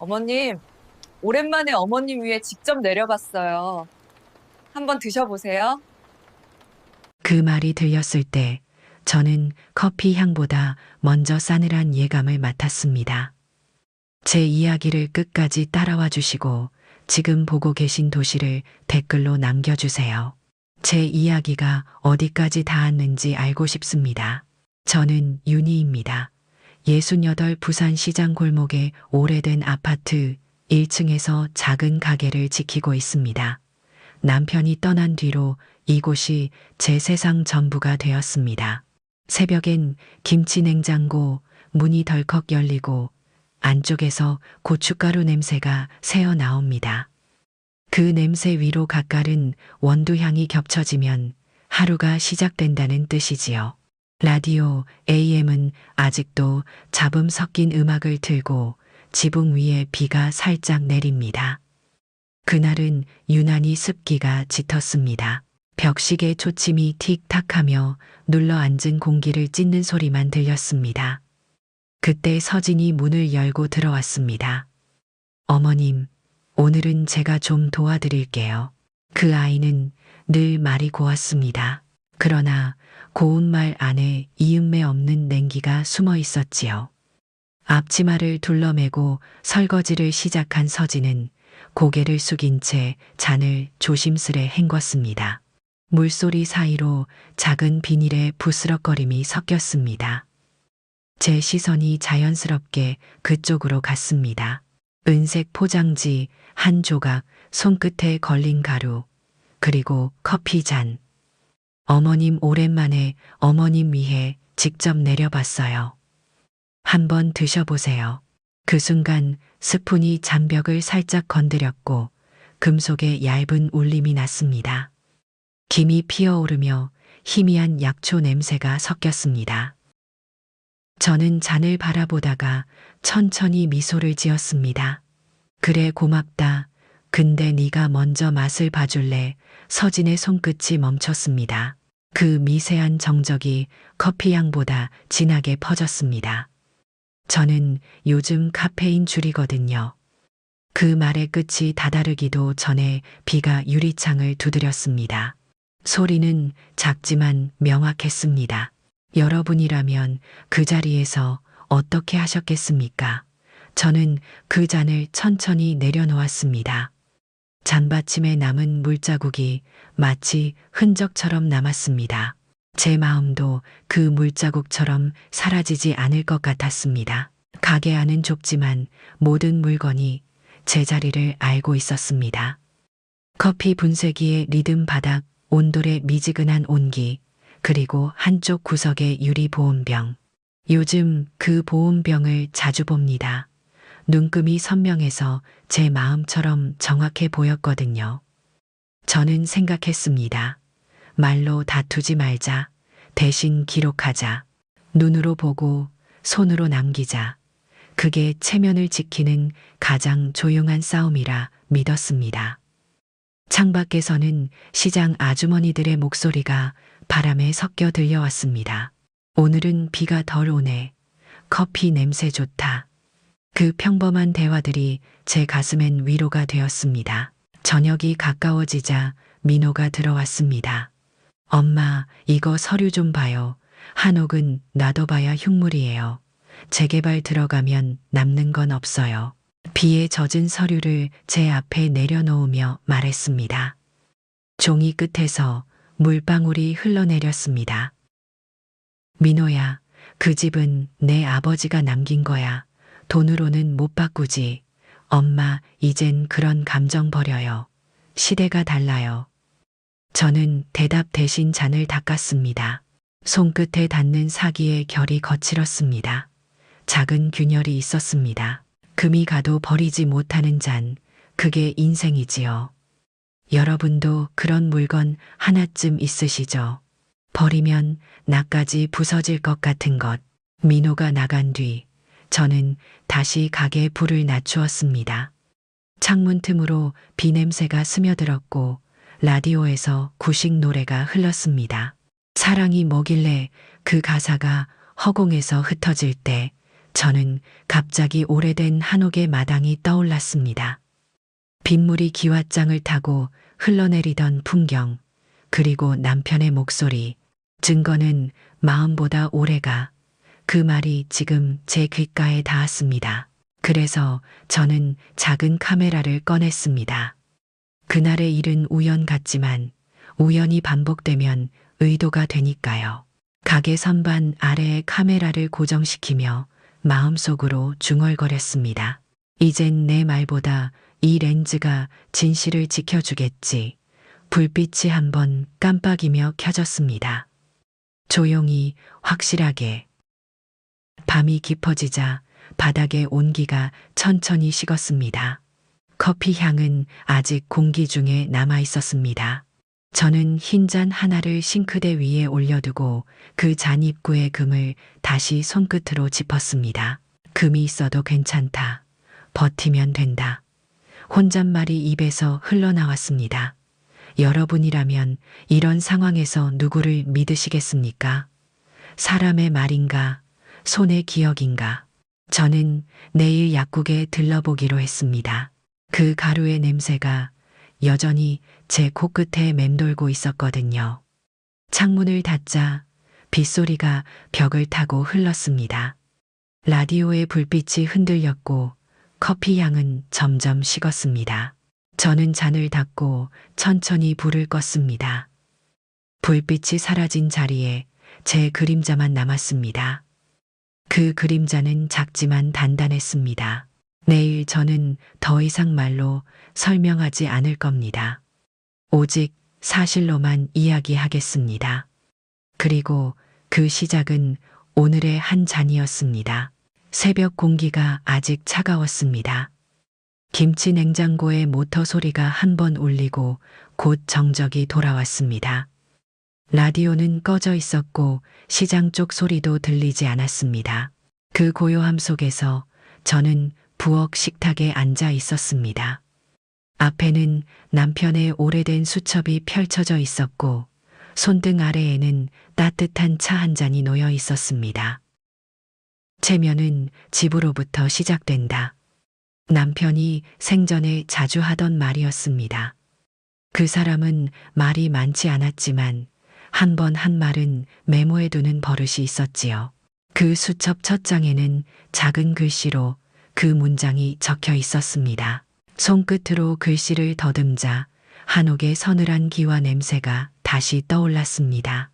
어머님, 오랜만에 어머님 위에 직접 내려봤어요. 한번 드셔보세요. 그 말이 들렸을 때 저는 커피 향보다 먼저 싸늘한 예감을 맡았습니다. 제 이야기를 끝까지 따라와 주시고 지금 보고 계신 도시를 댓글로 남겨주세요. 제 이야기가 어디까지 닿았는지 알고 싶습니다. 저는 윤희입니다. 68 부산시장 골목의 오래된 아파트 1층에서 작은 가게를 지키고 있습니다. 남편이 떠난 뒤로 이곳이 제 세상 전부가 되었습니다. 새벽엔 김치 냉장고 문이 덜컥 열리고 안쪽에서 고춧가루 냄새가 새어 나옵니다. 그 냄새 위로 가까른 원두향이 겹쳐지면 하루가 시작된다는 뜻이지요. 라디오 AM은 아직도 잡음 섞인 음악을 틀고 지붕 위에 비가 살짝 내립니다. 그날은 유난히 습기가 짙었습니다. 벽시계 초침이 틱탁하며 눌러앉은 공기를 찢는 소리만 들렸습니다. 그때 서진이 문을 열고 들어왔습니다. 어머님, 오늘은 제가 좀 도와드릴게요. 그 아이는 늘 말이 고왔습니다. 그러나 고운 말 안에 이음매 없는 냉기가 숨어 있었지요. 앞치마를 둘러매고 설거지를 시작한 서진은 고개를 숙인 채 잔을 조심스레 헹궜습니다. 물소리 사이로 작은 비닐에 부스럭거림이 섞였습니다. 제 시선이 자연스럽게 그쪽으로 갔습니다. 은색 포장지 한 조각, 손끝에 걸린 가루, 그리고 커피 잔. 어머님 오랜만에 어머님 위해 직접 내려봤어요. 한번 드셔보세요. 그 순간 스푼이 잔벽을 살짝 건드렸고 금속의 얇은 울림이 났습니다. 김이 피어오르며 희미한 약초 냄새가 섞였습니다. 저는 잔을 바라보다가 천천히 미소를 지었습니다. 그래 고맙다. 근데 네가 먼저 맛을 봐줄래? 서진의 손끝이 멈췄습니다. 그 미세한 정적이 커피 향보다 진하게 퍼졌습니다. 저는 요즘 카페인 줄이거든요. 그 말의 끝이 다다르기도 전에 비가 유리창을 두드렸습니다. 소리는 작지만 명확했습니다. 여러분이라면 그 자리에서 어떻게 하셨겠습니까? 저는 그 잔을 천천히 내려놓았습니다. 잔받침에 남은 물자국이 마치 흔적처럼 남았습니다. 제 마음도 그 물자국처럼 사라지지 않을 것 같았습니다. 가게 안은 좁지만 모든 물건이 제 자리를 알고 있었습니다. 커피 분쇄기의 리듬 바닥, 온돌의 미지근한 온기, 그리고 한쪽 구석의 유리 보온병. 요즘 그 보온병을 자주 봅니다. 눈금이 선명해서 제 마음처럼 정확해 보였거든요. 저는 생각했습니다. 말로 다투지 말자. 대신 기록하자. 눈으로 보고 손으로 남기자. 그게 체면을 지키는 가장 조용한 싸움이라 믿었습니다. 창밖에서는 시장 아주머니들의 목소리가 바람에 섞여 들려왔습니다. 오늘은 비가 덜 오네. 커피 냄새 좋다. 그 평범한 대화들이 제 가슴엔 위로가 되었습니다. 저녁이 가까워지자 민호가 들어왔습니다. 엄마, 이거 서류 좀 봐요. 한옥은 놔둬봐야 흉물이에요. 재개발 들어가면 남는 건 없어요. 비에 젖은 서류를 제 앞에 내려놓으며 말했습니다. 종이 끝에서 물방울이 흘러내렸습니다. 민호야, 그 집은 내 아버지가 남긴 거야. 돈으로는 못 바꾸지. 엄마, 이젠 그런 감정 버려요. 시대가 달라요. 저는 대답 대신 잔을 닦았습니다. 손끝에 닿는 사기의 결이 거칠었습니다. 작은 균열이 있었습니다. 금이 가도 버리지 못하는 잔, 그게 인생이지요. 여러분도 그런 물건 하나쯤 있으시죠? 버리면 나까지 부서질 것 같은 것. 민호가 나간 뒤 저는 다시 가게에 불을 낮추었습니다. 창문 틈으로 비 냄새가 스며들었고 라디오에서 구식 노래가 흘렀습니다. 사랑이 뭐길래 그 가사가 허공에서 흩어질 때 저는 갑자기 오래된 한옥의 마당이 떠올랐습니다. 빗물이 기왓장을 타고 흘러내리던 풍경, 그리고 남편의 목소리, 증거는 마음보다 오래가, 그 말이 지금 제 귓가에 닿았습니다. 그래서 저는 작은 카메라를 꺼냈습니다. 그날의 일은 우연 같지만 우연이 반복되면 의도가 되니까요. 가게 선반 아래에 카메라를 고정시키며 마음속으로 중얼거렸습니다. 이젠 내 말보다 이 렌즈가 진실을 지켜주겠지. 불빛이 한번 깜빡이며 켜졌습니다. 조용히, 확실하게. 밤이 깊어지자 바닥의 온기가 천천히 식었습니다. 커피 향은 아직 공기 중에 남아 있었습니다. 저는 흰 잔 하나를 싱크대 위에 올려두고 그 잔 입구의 금을 다시 손끝으로 짚었습니다. 금이 있어도 괜찮다. 버티면 된다. 혼잣말이 입에서 흘러나왔습니다. 여러분이라면 이런 상황에서 누구를 믿으시겠습니까? 사람의 말인가? 손의 기억인가? 저는 내일 약국에 들러보기로 했습니다. 그 가루의 냄새가 여전히 제 코끝에 맴돌고 있었거든요. 창문을 닫자 빗소리가 벽을 타고 흘렀습니다. 라디오의 불빛이 흔들렸고 커피 향은 점점 식었습니다. 저는 잔을 닫고 천천히 불을 껐습니다. 불빛이 사라진 자리에 제 그림자만 남았습니다. 그 그림자는 작지만 단단했습니다. 내일 저는 더 이상 말로 설명하지 않을 겁니다. 오직 사실로만 이야기하겠습니다. 그리고 그 시작은 오늘의 한 잔이었습니다. 새벽 공기가 아직 차가웠습니다. 김치 냉장고의 모터 소리가 한 번 울리고 곧 정적이 돌아왔습니다. 라디오는 꺼져 있었고 시장 쪽 소리도 들리지 않았습니다. 그 고요함 속에서 저는 부엌 식탁에 앉아 있었습니다. 앞에는 남편의 오래된 수첩이 펼쳐져 있었고 손등 아래에는 따뜻한 차 한 잔이 놓여 있었습니다. 체면은 집으로부터 시작된다. 남편이 생전에 자주 하던 말이었습니다. 그 사람은 말이 많지 않았지만 한 번 한 말은 메모해두는 버릇이 있었지요. 그 수첩 첫 장에는 작은 글씨로 그 문장이 적혀 있었습니다. 손끝으로 글씨를 더듬자 한옥의 서늘한 기와 냄새가 다시 떠올랐습니다.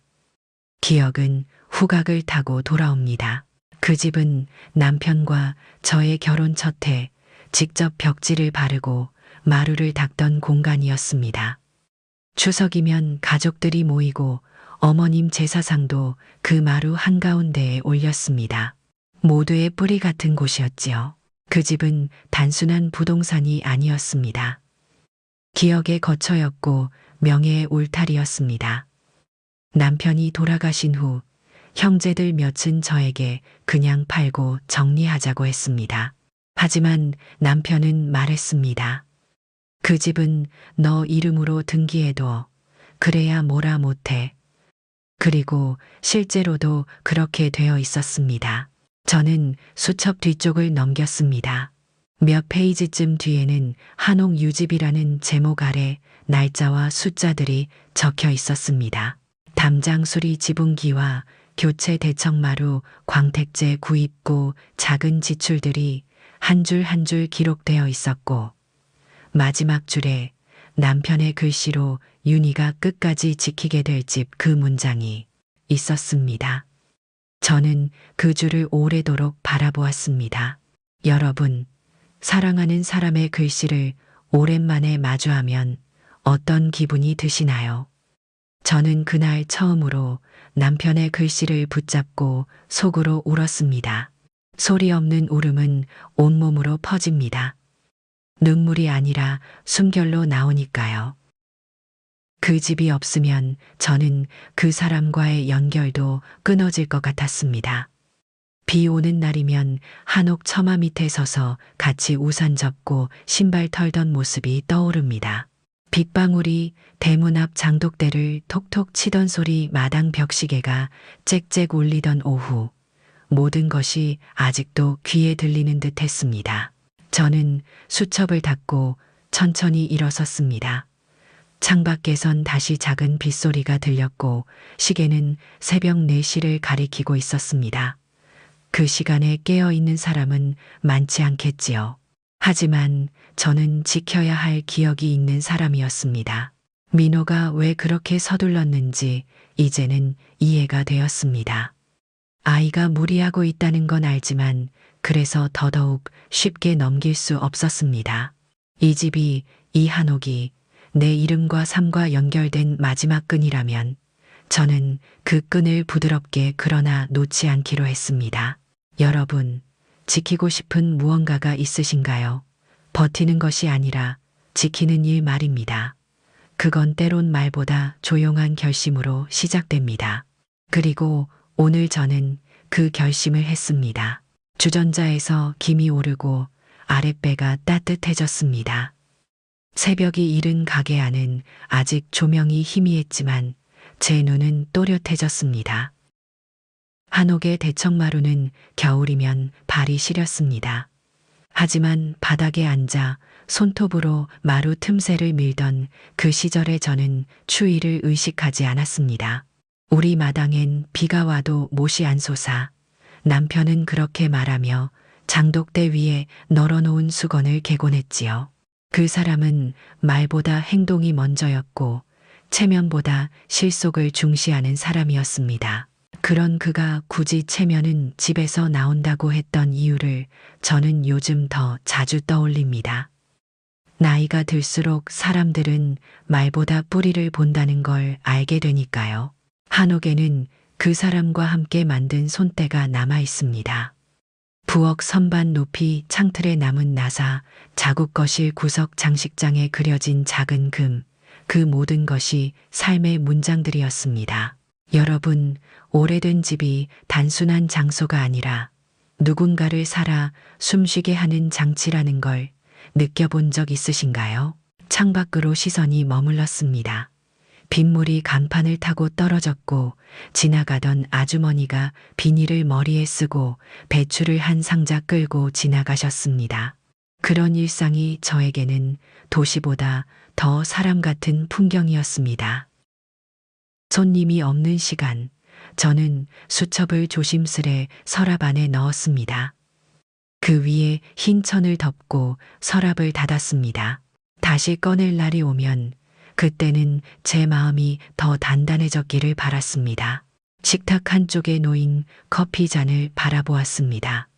기억은 후각을 타고 돌아옵니다. 그 집은 남편과 저의 결혼 첫 해 직접 벽지를 바르고 마루를 닦던 공간이었습니다. 추석이면 가족들이 모이고 어머님 제사상도 그 마루 한가운데에 올렸습니다. 모두의 뿌리 같은 곳이었지요. 그 집은 단순한 부동산이 아니었습니다. 기억의 거처였고 명예의 울타리였습니다. 남편이 돌아가신 후 형제들 몇은 저에게 그냥 팔고 정리하자고 했습니다. 하지만 남편은 말했습니다. 그 집은 너 이름으로 등기해둬. 그래야 뭐라 못해. 그리고 실제로도 그렇게 되어 있었습니다. 저는 수첩 뒤쪽을 넘겼습니다. 몇 페이지쯤 뒤에는 한옥 유집이라는 제목 아래 날짜와 숫자들이 적혀 있었습니다. 담장 수리 지붕기와 교체 대청마루, 광택제 구입구, 작은 지출들이 한 줄 한 줄 기록되어 있었고 마지막 줄에 남편의 글씨로 윤희가 끝까지 지키게 될 집 그 문장이 있었습니다. 저는 그 줄을 오래도록 바라보았습니다. 여러분, 사랑하는 사람의 글씨를 오랜만에 마주하면 어떤 기분이 드시나요? 저는 그날 처음으로 남편의 글씨를 붙잡고 속으로 울었습니다. 소리 없는 울음은 온몸으로 퍼집니다. 눈물이 아니라 숨결로 나오니까요. 그 집이 없으면 저는 그 사람과의 연결도 끊어질 것 같았습니다. 비 오는 날이면 한옥 처마 밑에 서서 같이 우산 접고 신발 털던 모습이 떠오릅니다. 빗방울이 대문 앞 장독대를 톡톡 치던 소리, 마당 벽시계가 짹짹 울리던 오후, 모든 것이 아직도 귀에 들리는 듯 했습니다. 저는 수첩을 닫고 천천히 일어섰습니다. 창밖에선 다시 작은 빗소리가 들렸고 시계는 새벽 4시를 가리키고 있었습니다. 그 시간에 깨어 있는 사람은 많지 않겠지요. 하지만 저는 지켜야 할 기억이 있는 사람이었습니다. 민호가 왜 그렇게 서둘렀는지 이제는 이해가 되었습니다. 아이가 무리하고 있다는 건 알지만 그래서 더더욱 쉽게 넘길 수 없었습니다. 이 집이, 이 한옥이 내 이름과 삶과 연결된 마지막 끈이라면 저는 그 끈을 부드럽게 그러나 놓지 않기로 했습니다. 여러분, 지키고 싶은 무언가가 있으신가요? 버티는 것이 아니라 지키는 일 말입니다. 그건 때론 말보다 조용한 결심으로 시작됩니다. 그리고 오늘 저는 그 결심을 했습니다. 주전자에서 김이 오르고 아랫배가 따뜻해졌습니다. 새벽이 이른 가게 안은 아직 조명이 희미했지만 제 눈은 또렷해졌습니다. 한옥의 대청마루는 겨울이면 발이 시렸습니다. 하지만 바닥에 앉아 손톱으로 마루 틈새를 밀던 그 시절에 저는 추위를 의식하지 않았습니다. 우리 마당엔 비가 와도 못이 안 솟아 남편은 그렇게 말하며 장독대 위에 널어놓은 수건을 개곤했지요. 그 사람은 말보다 행동이 먼저였고 체면보다 실속을 중시하는 사람이었습니다. 그런 그가 굳이 체면은 집에서 나온다고 했던 이유를 저는 요즘 더 자주 떠올립니다. 나이가 들수록 사람들은 말보다 뿌리를 본다는 걸 알게 되니까요. 한옥에는 그 사람과 함께 만든 손때가 남아 있습니다. 부엌 선반 높이 창틀에 남은 나사, 자국 거실 구석 장식장에 그려진 작은 금, 그 모든 것이 삶의 문장들이었습니다. 여러분, 오래된 집이 단순한 장소가 아니라 누군가를 살아 숨쉬게 하는 장치라는 걸 느껴본 적 있으신가요? 창밖으로 시선이 머물렀습니다. 빗물이 간판을 타고 떨어졌고 지나가던 아주머니가 비닐을 머리에 쓰고 배추를 한 상자 끌고 지나가셨습니다. 그런 일상이 저에게는 도시보다 더 사람 같은 풍경이었습니다. 손님이 없는 시간, 저는 수첩을 조심스레 서랍 안에 넣었습니다. 그 위에 흰 천을 덮고 서랍을 닫았습니다. 다시 꺼낼 날이 오면 그때는 제 마음이 더 단단해졌기를 바랐습니다. 식탁 한쪽에 놓인 커피 잔을 바라보았습니다.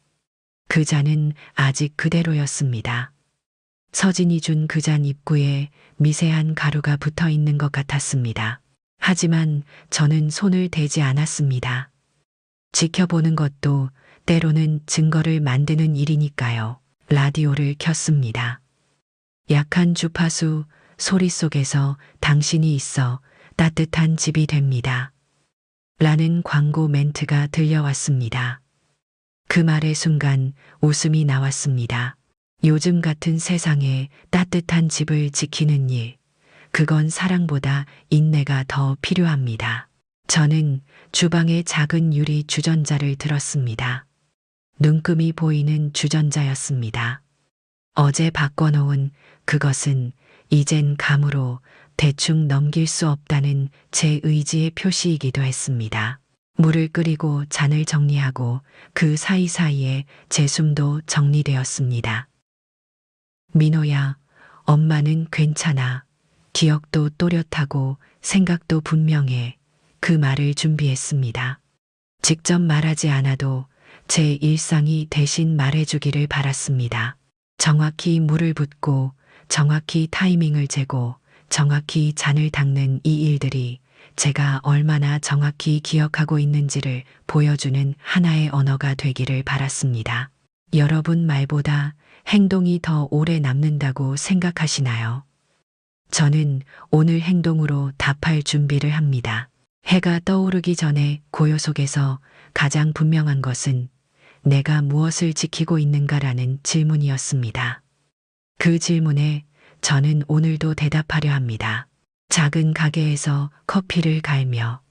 그 잔은 아직 그대로였습니다. 서진이 준 그 잔 입구에 미세한 가루가 붙어 있는 것 같았습니다. 하지만 저는 손을 대지 않았습니다. 지켜보는 것도 때로는 증거를 만드는 일이니까요. 라디오를 켰습니다. 약한 주파수 소리 속에서 당신이 있어 따뜻한 집이 됩니다. 라는 광고 멘트가 들려왔습니다. 그 말의 순간 웃음이 나왔습니다. 요즘 같은 세상에 따뜻한 집을 지키는 일, 그건 사랑보다 인내가 더 필요합니다. 저는 주방의 작은 유리 주전자를 들었습니다. 눈금이 보이는 주전자였습니다. 어제 바꿔놓은 그것은 이젠 감으로 대충 넘길 수 없다는 제 의지의 표시이기도 했습니다. 물을 끓이고 잔을 정리하고 그 사이사이에 제 숨도 정리되었습니다. 민호야, 엄마는 괜찮아. 기억도 또렷하고 생각도 분명해. 그 말을 준비했습니다. 직접 말하지 않아도 제 일상이 대신 말해주기를 바랐습니다. 정확히 물을 붓고 정확히 타이밍을 재고 정확히 잔을 닦는 이 일들이 제가 얼마나 정확히 기억하고 있는지를 보여주는 하나의 언어가 되기를 바랐습니다. 여러분 말보다 행동이 더 오래 남는다고 생각하시나요? 저는 오늘 행동으로 답할 준비를 합니다. 해가 떠오르기 전에 고요 속에서 가장 분명한 것은 내가 무엇을 지키고 있는가라는 질문이었습니다. 그 질문에 저는 오늘도 대답하려 합니다. 작은 가게에서 커피를 갈며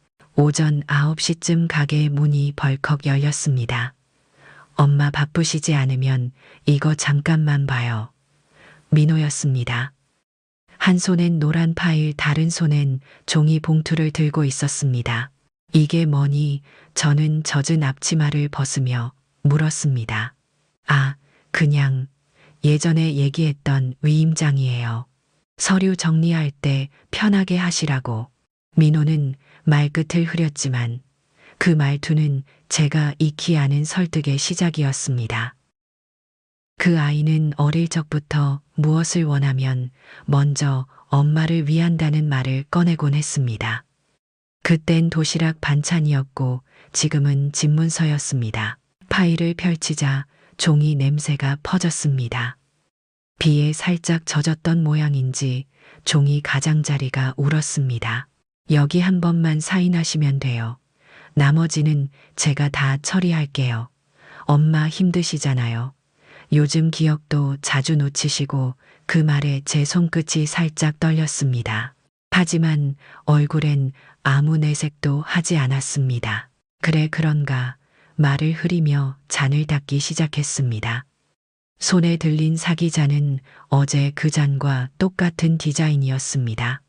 오전 9시쯤 가게 문이 벌컥 열렸습니다. 엄마 바쁘시지 않으면 이거 잠깐만 봐요. 민호였습니다. 한 손엔 노란 파일, 다른 손엔 종이 봉투를 들고 있었습니다. 이게 뭐니? 저는 젖은 앞치마를 벗으며 물었습니다. 아, 그냥 예전에 얘기했던 위임장이에요. 서류 정리할 때 편하게 하시라고. 민호는 말끝을 흐렸지만 그 말투는 제가 익히 아는 설득의 시작이었습니다. 그 아이는 어릴 적부터 무엇을 원하면 먼저 엄마를 위한다는 말을 꺼내곤 했습니다. 그땐 도시락 반찬이었고 지금은 집문서였습니다. 파일을 펼치자 종이 냄새가 퍼졌습니다. 비에 살짝 젖었던 모양인지 종이 가장자리가 울었습니다. 여기 한 번만 사인하시면 돼요. 나머지는 제가 다 처리할게요. 엄마 힘드시잖아요. 요즘 기억도 자주 놓치시고. 그 말에 제 손끝이 살짝 떨렸습니다. 하지만 얼굴엔 아무 내색도 하지 않았습니다. 그래, 그런가 말을 흐리며 잔을 닦기 시작했습니다. 손에 들린 사기잔은 어제 그 잔과 똑같은 디자인이었습니다.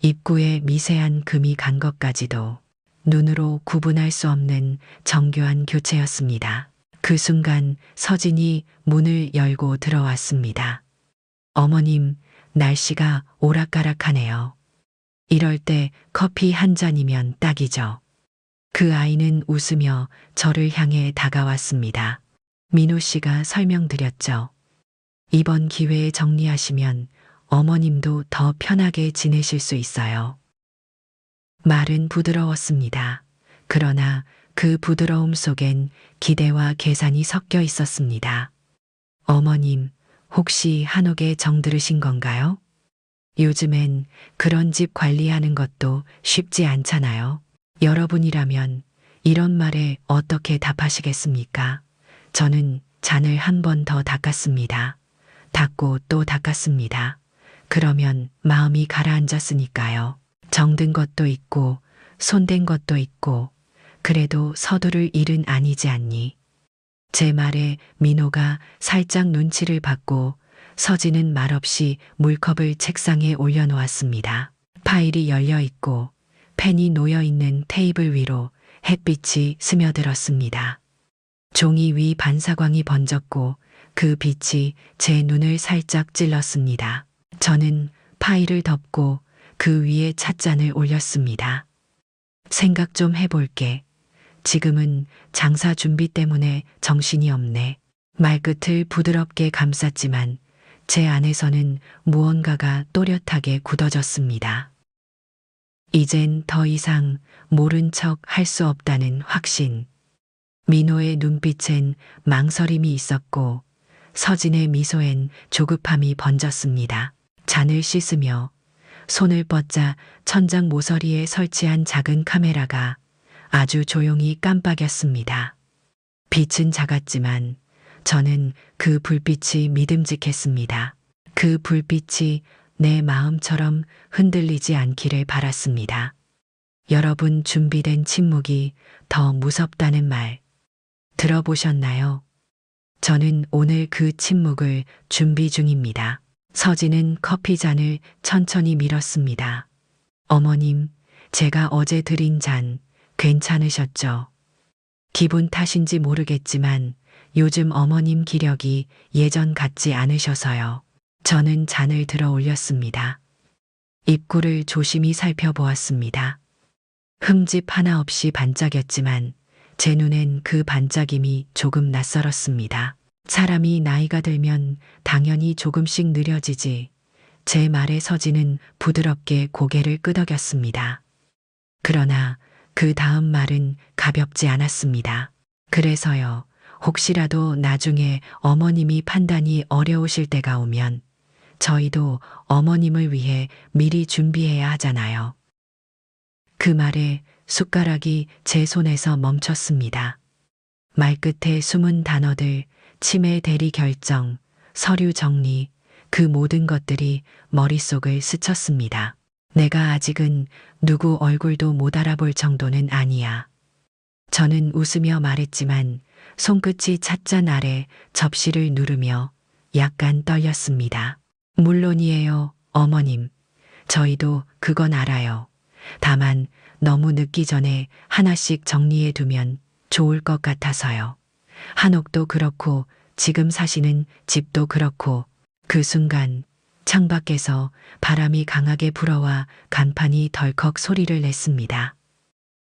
입구에 미세한 금이 간 것까지도 눈으로 구분할 수 없는 정교한 교체였습니다. 그 순간 서진이 문을 열고 들어왔습니다. 어머님, 날씨가 오락가락하네요. 이럴 때 커피 한 잔이면 딱이죠. 그 아이는 웃으며 저를 향해 다가왔습니다. 민호 씨가 설명드렸죠. 이번 기회에 정리하시면 어머님도 더 편하게 지내실 수 있어요. 말은 부드러웠습니다. 그러나 그 부드러움 속엔 기대와 계산이 섞여 있었습니다. 어머님, 혹시 한옥에 정들으신 건가요? 요즘엔 그런 집 관리하는 것도 쉽지 않잖아요. 여러분이라면 이런 말에 어떻게 답하시겠습니까? 저는 잔을 한 번 더 닦았습니다. 닦고 또 닦았습니다. 그러면 마음이 가라앉았으니까요. 정든 것도 있고 손댄 것도 있고 그래도 서두를 일은 아니지 않니? 제 말에 민호가 살짝 눈치를 받고 서진은 말없이 물컵을 책상에 올려놓았습니다. 파일이 열려 있고 펜이 놓여 있는 테이블 위로 햇빛이 스며들었습니다. 종이 위 반사광이 번졌고 그 빛이 제 눈을 살짝 찔렀습니다. 저는 파일을 덮고 그 위에 찻잔을 올렸습니다. 생각 좀 해볼게. 지금은 장사 준비 때문에 정신이 없네. 말끝을 부드럽게 감쌌지만 제 안에서는 무언가가 또렷하게 굳어졌습니다. 이젠 더 이상 모른 척 할 수 없다는 확신. 민호의 눈빛엔 망설임이 있었고 서진의 미소엔 조급함이 번졌습니다. 잔을 씻으며 손을 뻗자 천장 모서리에 설치한 작은 카메라가 아주 조용히 깜빡였습니다. 빛은 작았지만 저는 그 불빛이 믿음직했습니다. 그 불빛이 내 마음처럼 흔들리지 않기를 바랐습니다. 여러분, 준비된 침묵이 더 무섭다는 말 들어보셨나요? 저는 오늘 그 침묵을 준비 중입니다. 서진은 커피잔을 천천히 밀었습니다. 어머님, 제가 어제 드린 잔 괜찮으셨죠? 기분 탓인지 모르겠지만 요즘 어머님 기력이 예전 같지 않으셔서요. 저는 잔을 들어 올렸습니다. 입구를 조심히 살펴보았습니다. 흠집 하나 없이 반짝였지만 제 눈엔 그 반짝임이 조금 낯설었습니다. 사람이 나이가 들면 당연히 조금씩 느려지지. 제 말에 서진은 부드럽게 고개를 끄덕였습니다. 그러나 그 다음 말은 가볍지 않았습니다. 그래서요, 혹시라도 나중에 어머님이 판단이 어려우실 때가 오면 저희도 어머님을 위해 미리 준비해야 하잖아요. 그 말에 숟가락이 제 손에서 멈췄습니다. 말끝에 숨은 단어들, 치매 대리 결정, 서류 정리, 그 모든 것들이 머릿속을 스쳤습니다. 내가 아직은 누구 얼굴도 못 알아볼 정도는 아니야. 저는 웃으며 말했지만 손끝이 찻잔 아래 접시를 누르며 약간 떨렸습니다. 물론이에요, 어머님. 저희도 그건 알아요. 다만 너무 늦기 전에 하나씩 정리해 두면 좋을 것 같아서요. 한옥도 그렇고 지금 사시는 집도 그렇고. 그 순간 창밖에서 바람이 강하게 불어와 간판이 덜컥 소리를 냈습니다.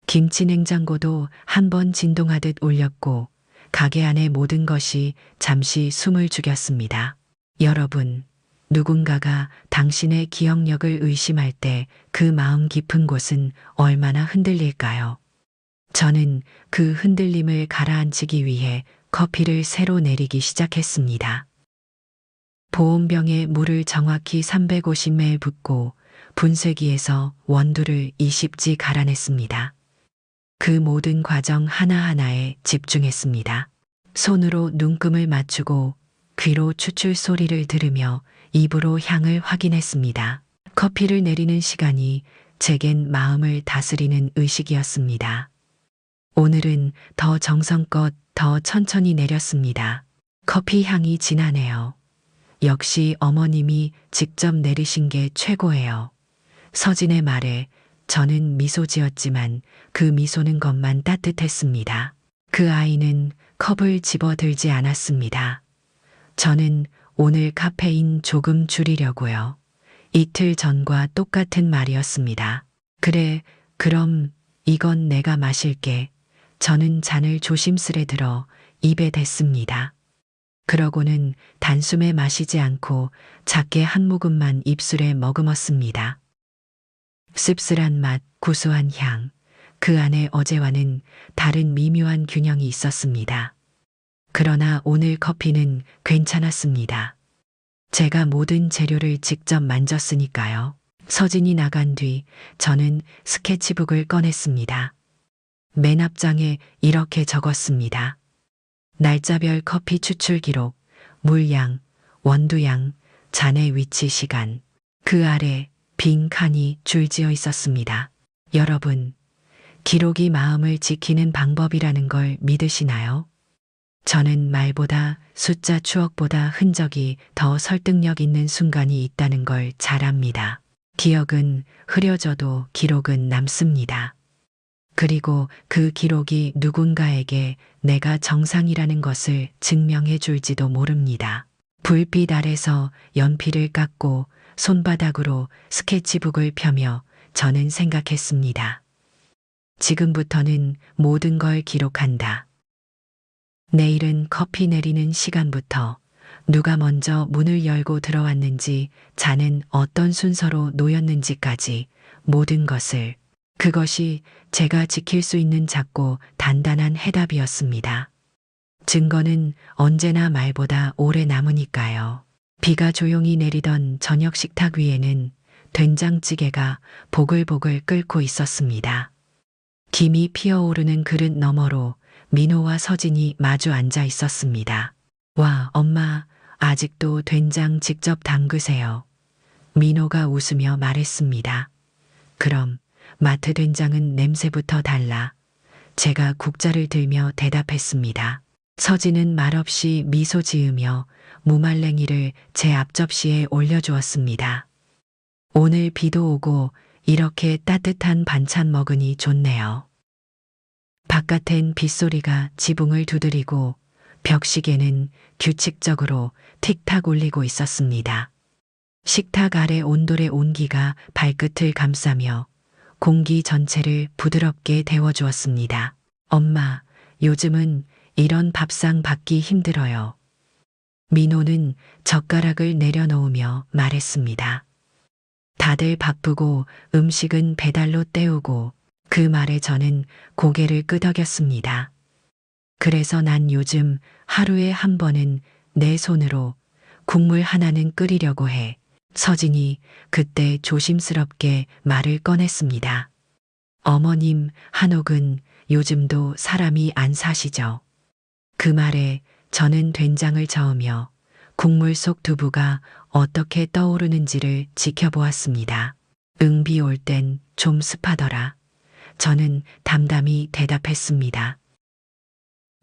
김치 냉장고도 한번 진동하듯 울렸고 가게 안의 모든 것이 잠시 숨을 죽였습니다. 여러분, 누군가가 당신의 기억력을 의심할 때 그 마음 깊은 곳은 얼마나 흔들릴까요? 저는 그 흔들림을 가라앉히기 위해 커피를 새로 내리기 시작했습니다. 보온병에 물을 정확히 350ml 붓고 분쇄기에서 원두를 20지 갈아냈습니다. 그 모든 과정 하나하나에 집중했습니다. 손으로 눈금을 맞추고 귀로 추출 소리를 들으며 입으로 향을 확인했습니다. 커피를 내리는 시간이 제겐 마음을 다스리는 의식이었습니다. 오늘은 더 정성껏 더 천천히 내렸습니다. 커피 향이 진하네요. 역시 어머님이 직접 내리신 게 최고예요. 서진의 말에 저는 미소 지었지만 그 미소는 것만 따뜻했습니다. 그 아이는 컵을 집어들지 않았습니다. 저는 오늘 카페인 조금 줄이려고요. 이틀 전과 똑같은 말이었습니다. 그래, 그럼 이건 내가 마실게. 저는 잔을 조심스레 들어 입에 댔습니다. 그러고는 단숨에 마시지 않고 작게 한 모금만 입술에 머금었습니다. 씁쓸한 맛, 구수한 향, 그 안에 어제와는 다른 미묘한 균형이 있었습니다. 그러나 오늘 커피는 괜찮았습니다. 제가 모든 재료를 직접 만졌으니까요. 서진이 나간 뒤 저는 스케치북을 꺼냈습니다. 맨 앞장에 이렇게 적었습니다. 날짜별 커피 추출 기록, 물양, 원두양, 잔의 위치 시간. 그 아래 빈 칸이 줄지어 있었습니다. 여러분, 기록이 마음을 지키는 방법이라는 걸 믿으시나요? 저는 말보다 숫자 추억보다 흔적이 더 설득력 있는 순간이 있다는 걸 잘 압니다. 기억은 흐려져도 기록은 남습니다. 그리고 그 기록이 누군가에게 내가 정상이라는 것을 증명해 줄지도 모릅니다. 불빛 아래서 연필을 깎고 손바닥으로 스케치북을 펴며 저는 생각했습니다. 지금부터는 모든 걸 기록한다. 내일은 커피 내리는 시간부터 누가 먼저 문을 열고 들어왔는지, 잔은 어떤 순서로 놓였는지까지 모든 것을. 그것이 제가 지킬 수 있는 작고 단단한 해답이었습니다. 증거는 언제나 말보다 오래 남으니까요. 비가 조용히 내리던 저녁 식탁 위에는 된장찌개가 보글보글 끓고 있었습니다. 김이 피어오르는 그릇 너머로 민호와 서진이 마주 앉아 있었습니다. 와, 엄마, 아직도 된장 직접 담그세요. 민호가 웃으며 말했습니다. 그럼 마트 된장은 냄새부터 달라. 제가 국자를 들며 대답했습니다. 서진은 말없이 미소 지으며 무말랭이를 제 앞접시에 올려주었습니다. 오늘 비도 오고 이렇게 따뜻한 반찬 먹으니 좋네요. 바깥엔 빗소리가 지붕을 두드리고 벽시계는 규칙적으로 틱탁 울리고 있었습니다. 식탁 아래 온돌의 온기가 발끝을 감싸며 공기 전체를 부드럽게 데워주었습니다. 엄마, 요즘은 이런 밥상 받기 힘들어요. 민호는 젓가락을 내려놓으며 말했습니다. 다들 바쁘고 음식은 배달로 때우고. 그 말에 저는 고개를 끄덕였습니다. 그래서 난 요즘 하루에 한 번은 내 손으로 국물 하나는 끓이려고 해. 서진이 그때 조심스럽게 말을 꺼냈습니다. 어머님, 한옥은 요즘도 사람이 안 사시죠? 그 말에 저는 된장을 저으며 국물 속 두부가 어떻게 떠오르는지를 지켜보았습니다. 응, 비 올 땐 좀 습하더라. 저는 담담히 대답했습니다.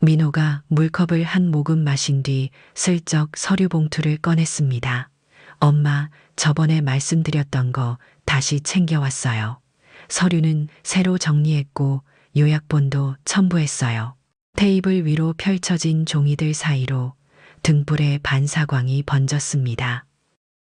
민호가 물컵을 한 모금 마신 뒤 슬쩍 서류 봉투를 꺼냈습니다. 엄마, 저번에 말씀드렸던 거 다시 챙겨왔어요. 서류는 새로 정리했고 요약본도 첨부했어요. 테이블 위로 펼쳐진 종이들 사이로 등불의 반사광이 번졌습니다.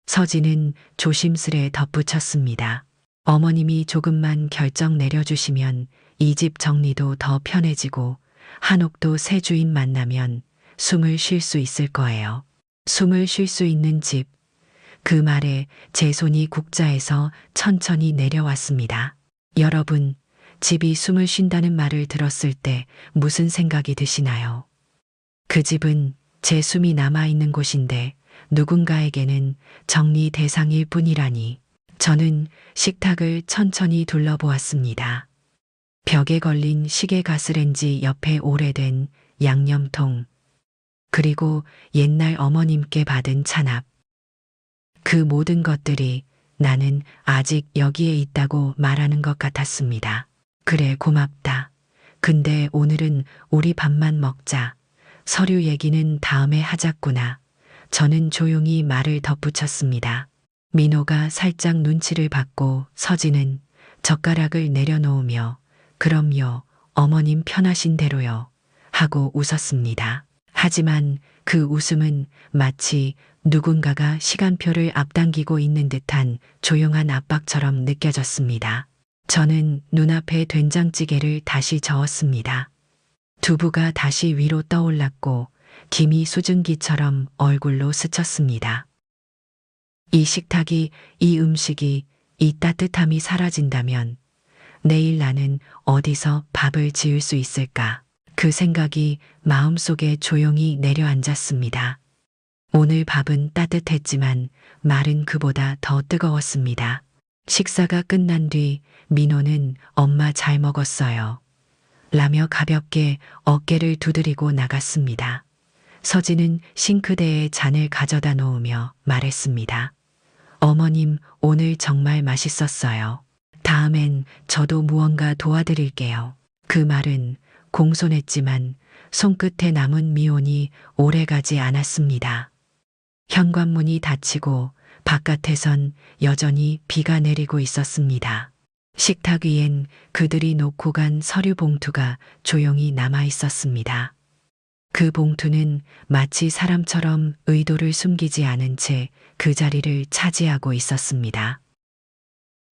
서진은 조심스레 덧붙였습니다. 어머님이 조금만 결정 내려주시면 이 집 정리도 더 편해지고 한옥도 새 주인 만나면 숨을 쉴 수 있을 거예요. 숨을 쉴 수 있는 집. 그 말에 제 손이 국자에서 천천히 내려왔습니다. 여러분, 집이 숨을 쉰다는 말을 들었을 때 무슨 생각이 드시나요? 그 집은 제 숨이 남아있는 곳인데 누군가에게는 정리 대상일 뿐이라니. 저는 식탁을 천천히 둘러보았습니다. 벽에 걸린 시계 가스렌지 옆에 오래된 양념통, 그리고 옛날 어머님께 받은 찬압. 그 모든 것들이 나는 아직 여기에 있다고 말하는 것 같았습니다. 그래, 고맙다. 근데 오늘은 우리 밥만 먹자. 서류 얘기는 다음에 하자꾸나. 저는 조용히 말을 덧붙였습니다. 민호가 살짝 눈치를 받고 서진은 젓가락을 내려놓으며 그럼요, 어머님 편하신 대로요. 하고 웃었습니다. 하지만 그 웃음은 마치 누군가가 시간표를 앞당기고 있는 듯한 조용한 압박처럼 느껴졌습니다. 저는 눈앞에 된장찌개를 다시 저었습니다. 두부가 다시 위로 떠올랐고 김이 수증기처럼 얼굴로 스쳤습니다. 이 식탁이, 이 음식이, 이 따뜻함이 사라진다면 내일 나는 어디서 밥을 지을 수 있을까? 그 생각이 마음속에 조용히 내려앉았습니다. 오늘 밥은 따뜻했지만 말은 그보다 더 뜨거웠습니다. 식사가 끝난 뒤 민호는 엄마 잘 먹었어요. 라며 가볍게 어깨를 두드리고 나갔습니다. 서진은 싱크대에 잔을 가져다 놓으며 말했습니다. 어머님, 오늘 정말 맛있었어요. 다음엔 저도 무언가 도와드릴게요. 그 말은 공손했지만 손끝에 남은 미온이 오래가지 않았습니다. 현관문이 닫히고 바깥에선 여전히 비가 내리고 있었습니다. 식탁 위엔 그들이 놓고 간 서류 봉투가 조용히 남아 있었습니다. 그 봉투는 마치 사람처럼 의도를 숨기지 않은 채 그 자리를 차지하고 있었습니다.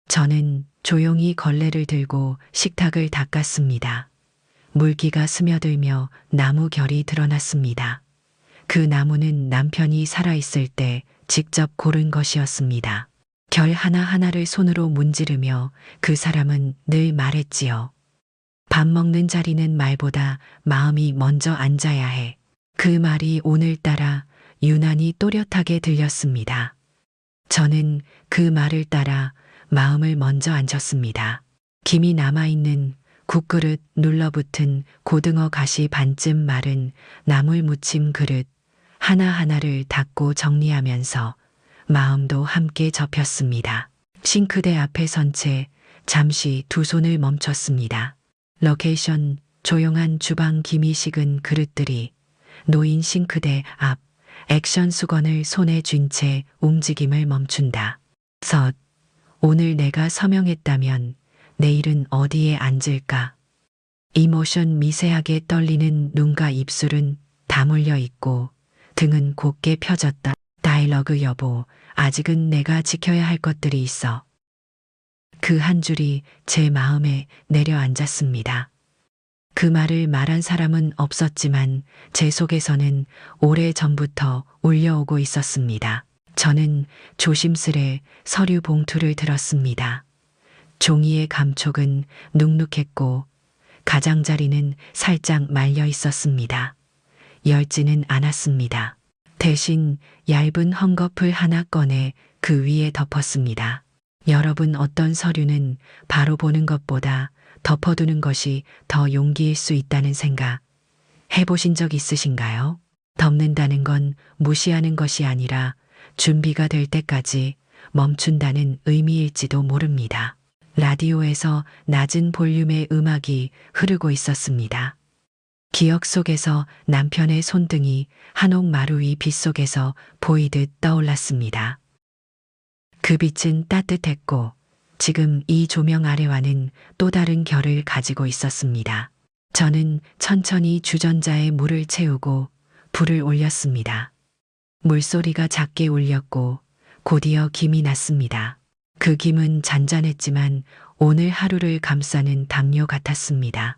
저는 조용히 걸레를 들고 식탁을 닦았습니다. 물기가 스며들며 나무 결이 드러났습니다. 그 나무는 남편이 살아있을 때 직접 고른 것이었습니다. 결 하나하나를 손으로 문지르며 그 사람은 늘 말했지요. 밥 먹는 자리는 말보다 마음이 먼저 앉아야 해. 그 말이 오늘따라 유난히 또렷하게 들렸습니다. 저는 그 말을 따라 마음을 먼저 앉혔습니다. 김이 남아있는 국그릇 눌러붙은 고등어 가시 반쯤 마른 나물 무침 그릇 하나하나를 닦고 정리하면서 마음도 함께 접혔습니다. 싱크대 앞에 선 채 잠시 두 손을 멈췄습니다. 로케이션, 조용한 주방 김이 식은 그릇들이 놓인 싱크대 앞 액션 수건을 손에 쥔 채 움직임을 멈춘다. 섯, 오늘 내가 서명했다면 내일은 어디에 앉을까? 이모션 미세하게 떨리는 눈과 입술은 다물려 있고 등은 곧게 펴졌다. 다이러그 여보, 아직은 내가 지켜야 할 것들이 있어. 그 한 줄이 제 마음에 내려앉았습니다. 그 말을 말한 사람은 없었지만 제 속에서는 오래전부터 울려오고 있었습니다. 저는 조심스레 서류 봉투를 들었습니다. 종이의 감촉은 눅눅했고 가장자리는 살짝 말려 있었습니다. 열지는 않았습니다. 대신 얇은 헝겊을 하나 꺼내 그 위에 덮었습니다. 여러분, 어떤 서류는 바로 보는 것보다 덮어두는 것이 더 용기일 수 있다는 생각 해보신 적 있으신가요? 덮는다는 건 무시하는 것이 아니라 준비가 될 때까지 멈춘다는 의미일지도 모릅니다. 라디오에서 낮은 볼륨의 음악이 흐르고 있었습니다. 기억 속에서 남편의 손등이 한옥마루 위 빛 속에서 보이듯 떠올랐습니다. 그 빛은 따뜻했고 지금 이 조명 아래와는 또 다른 결을 가지고 있었습니다. 저는 천천히 주전자에 물을 채우고 불을 올렸습니다. 물소리가 작게 울렸고 곧이어 김이 났습니다. 그 김은 잔잔했지만 오늘 하루를 감싸는 담요 같았습니다.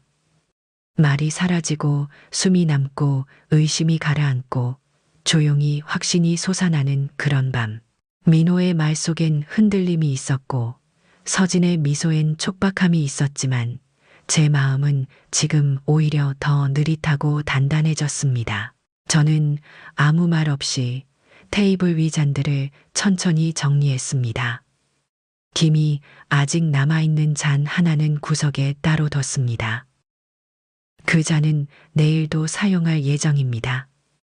말이 사라지고 숨이 남고 의심이 가라앉고 조용히 확신이 솟아나는 그런 밤. 민호의 말 속엔 흔들림이 있었고 서진의 미소엔 촉박함이 있었지만 제 마음은 지금 오히려 더 느릿하고 단단해졌습니다. 저는 아무 말 없이 테이블 위 잔들을 천천히 정리했습니다. 김이 아직 남아있는 잔 하나는 구석에 따로 뒀습니다. 그 잔은 내일도 사용할 예정입니다.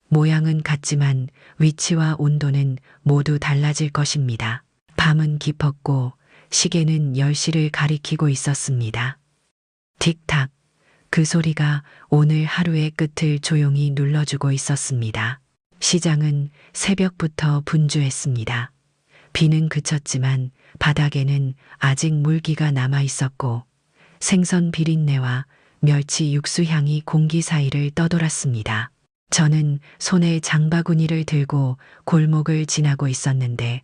모양은 같지만 위치와 온도는 모두 달라질 것입니다. 밤은 깊었고 시계는 10시를 가리키고 있었습니다. 틱탁, 그 소리가 오늘 하루의 끝을 조용히 눌러주고 있었습니다. 시장은 새벽부터 분주했습니다. 비는 그쳤지만 바닥에는 아직 물기가 남아 있었고 생선 비린내와 멸치 육수 향이 공기 사이를 떠돌았습니다. 저는 손에 장바구니를 들고 골목을 지나고 있었는데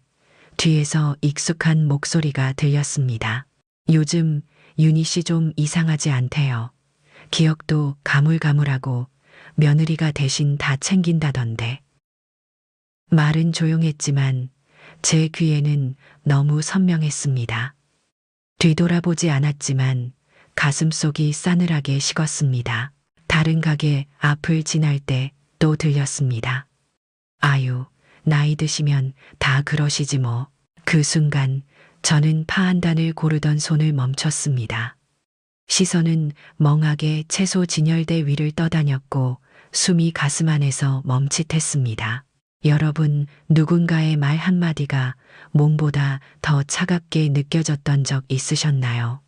뒤에서 익숙한 목소리가 들렸습니다. 요즘 윤희 씨 좀 이상하지 않대요. 기억도 가물가물하고 며느리가 대신 다 챙긴다던데. 말은 조용했지만 제 귀에는 너무 선명했습니다. 뒤돌아보지 않았지만 가슴속이 싸늘하게 식었습니다. 다른 가게 앞을 지날 때 또 들렸습니다. 아유, 나이 드시면 다 그러시지 뭐. 그 순간 저는 파 한 단을 고르던 손을 멈췄습니다. 시선은 멍하게 채소 진열대 위를 떠다녔고 숨이 가슴 안에서 멈칫했습니다. 여러분, 누군가의 말 한마디가 몸보다 더 차갑게 느껴졌던 적 있으셨나요?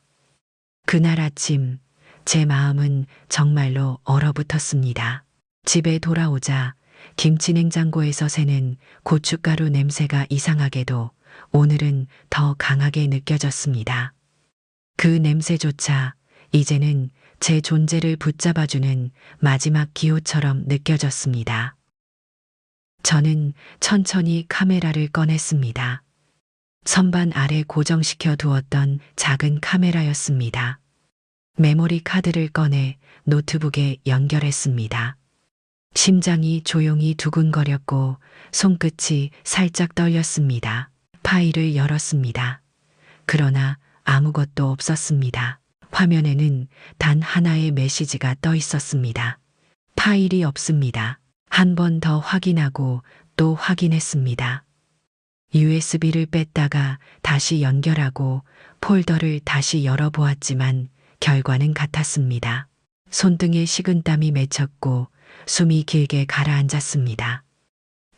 그날 아침 제 마음은 정말로 얼어붙었습니다. 집에 돌아오자 김치냉장고에서 새는 고춧가루 냄새가 이상하게도 오늘은 더 강하게 느껴졌습니다. 그 냄새조차 이제는 제 존재를 붙잡아주는 마지막 기호처럼 느껴졌습니다. 저는 천천히 카메라를 꺼냈습니다. 선반 아래 고정시켜 두었던 작은 카메라였습니다. 메모리 카드를 꺼내 노트북에 연결했습니다. 심장이 조용히 두근거렸고 손끝이 살짝 떨렸습니다. 파일을 열었습니다. 그러나 아무것도 없었습니다. 화면에는 단 하나의 메시지가 떠 있었습니다. 파일이 없습니다. 한 번 더 확인하고 또 확인했습니다. USB를 뺐다가 다시 연결하고 폴더를 다시 열어보았지만 결과는 같았습니다. 손등에 식은땀이 맺혔고 숨이 길게 가라앉았습니다.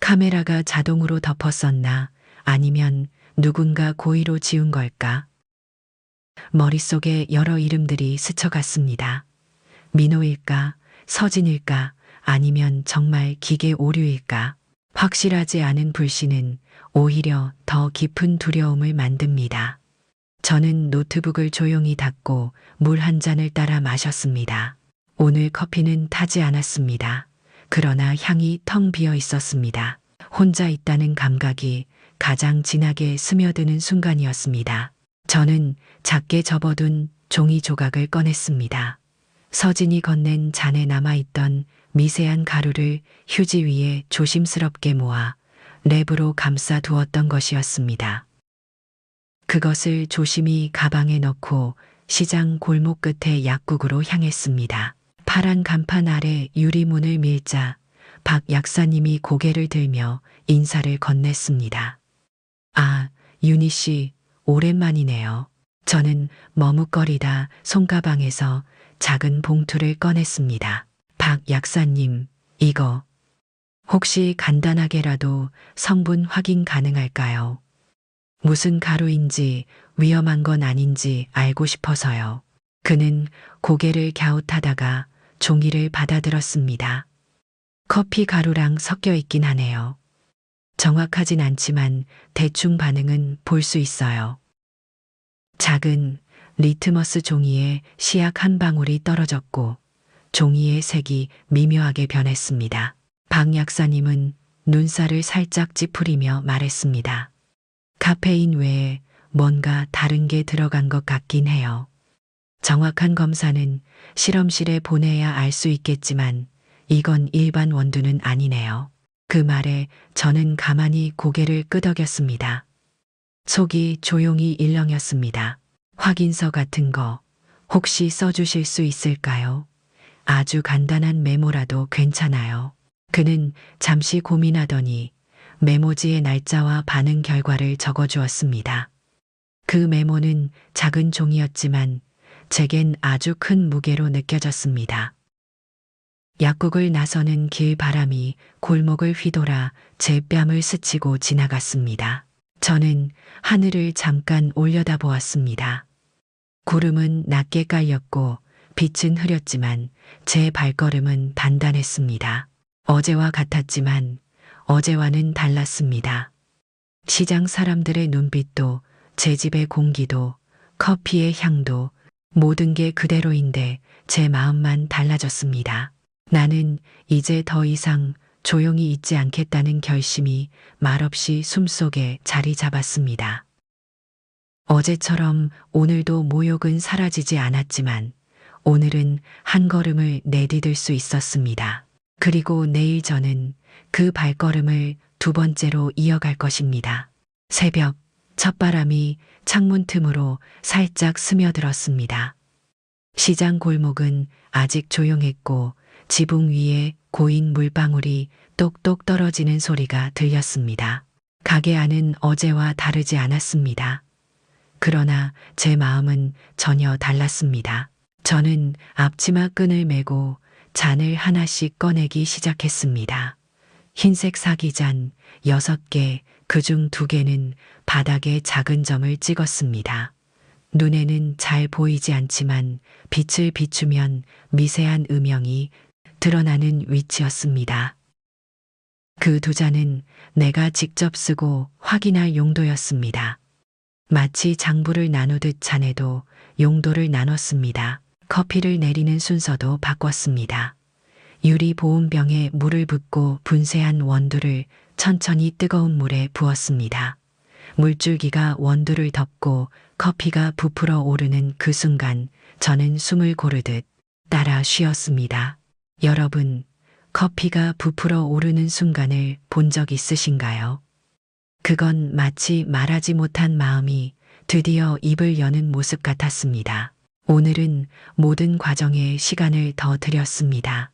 카메라가 자동으로 덮었었나 아니면 누군가 고의로 지운 걸까? 머릿속에 여러 이름들이 스쳐갔습니다. 민호일까? 서진일까? 아니면 정말 기계 오류일까? 확실하지 않은 불신은 오히려 더 깊은 두려움을 만듭니다. 저는 노트북을 조용히 닫고 물 한 잔을 따라 마셨습니다. 오늘 커피는 타지 않았습니다. 그러나 향이 텅 비어 있었습니다. 혼자 있다는 감각이 가장 진하게 스며드는 순간이었습니다. 저는 작게 접어둔 종이 조각을 꺼냈습니다. 서진이 건넨 잔에 남아있던 미세한 가루를 휴지 위에 조심스럽게 모아 랩으로 감싸 두었던 것이었습니다. 그것을 조심히 가방에 넣고 시장 골목 끝의 약국으로 향했습니다. 파란 간판 아래 유리문을 밀자 박 약사님이 고개를 들며 인사를 건넸습니다. 아, 윤희 씨, 오랜만이네요. 저는 머뭇거리다 손가방에서 작은 봉투를 꺼냈습니다. 박 약사님, 이거 혹시 간단하게라도 성분 확인 가능할까요? 무슨 가루인지 위험한 건 아닌지 알고 싶어서요. 그는 고개를 갸웃하다가 종이를 받아들었습니다. 커피 가루랑 섞여 있긴 하네요. 정확하진 않지만 대충 반응은 볼 수 있어요. 작은 리트머스 종이에 시약 한 방울이 떨어졌고 종이의 색이 미묘하게 변했습니다. 박 약사님은 눈살을 살짝 찌푸리며 말했습니다. 카페인 외에 뭔가 다른 게 들어간 것 같긴 해요. 정확한 검사는 실험실에 보내야 알 수 있겠지만 이건 일반 원두는 아니네요. 그 말에 저는 가만히 고개를 끄덕였습니다. 속이 조용히 일렁였습니다. 확인서 같은 거 혹시 써주실 수 있을까요? 아주 간단한 메모라도 괜찮아요. 그는 잠시 고민하더니 메모지에 날짜와 반응 결과를 적어주었습니다. 그 메모는 작은 종이였지만 제겐 아주 큰 무게로 느껴졌습니다. 약국을 나서는 길 바람이 골목을 휘돌아 제 뺨을 스치고 지나갔습니다. 저는 하늘을 잠깐 올려다보았습니다. 구름은 낮게 깔렸고 빛은 흐렸지만 제 발걸음은 단단했습니다. 어제와 같았지만 어제와는 달랐습니다. 시장 사람들의 눈빛도 제 집의 공기도 커피의 향도 모든 게 그대로인데 제 마음만 달라졌습니다. 나는 이제 더 이상 조용히 있지 않겠다는 결심이 말없이 숨속에 자리 잡았습니다. 어제처럼 오늘도 모욕은 사라지지 않았지만 오늘은 한 걸음을 내디딜 수 있었습니다. 그리고 내일 저는 그 발걸음을 두 번째로 이어갈 것입니다. 새벽 첫바람이 창문 틈으로 살짝 스며들었습니다. 시장 골목은 아직 조용했고 지붕 위에 고인 물방울이 똑똑 떨어지는 소리가 들렸습니다. 가게 안은 어제와 다르지 않았습니다. 그러나 제 마음은 전혀 달랐습니다. 저는 앞치마 끈을 메고 잔을 하나씩 꺼내기 시작했습니다. 흰색 사기잔 6개, 그중 2개는 바닥에 작은 점을 찍었습니다. 눈에는 잘 보이지 않지만 빛을 비추면 미세한 음영이 드러나는 위치였습니다. 그 2잔은 내가 직접 쓰고 확인할 용도였습니다. 마치 장부를 나누듯 잔에도 용도를 나눴습니다. 커피를 내리는 순서도 바꿨습니다. 유리 보온병에 물을 붓고 분쇄한 원두를 천천히 뜨거운 물에 부었습니다. 물줄기가 원두를 덮고 커피가 부풀어 오르는 그 순간 저는 숨을 고르듯 따라 쉬었습니다. 여러분, 커피가 부풀어 오르는 순간을 본 적 있으신가요? 그건 마치 말하지 못한 마음이 드디어 입을 여는 모습 같았습니다. 오늘은 모든 과정에 시간을 더 들였습니다.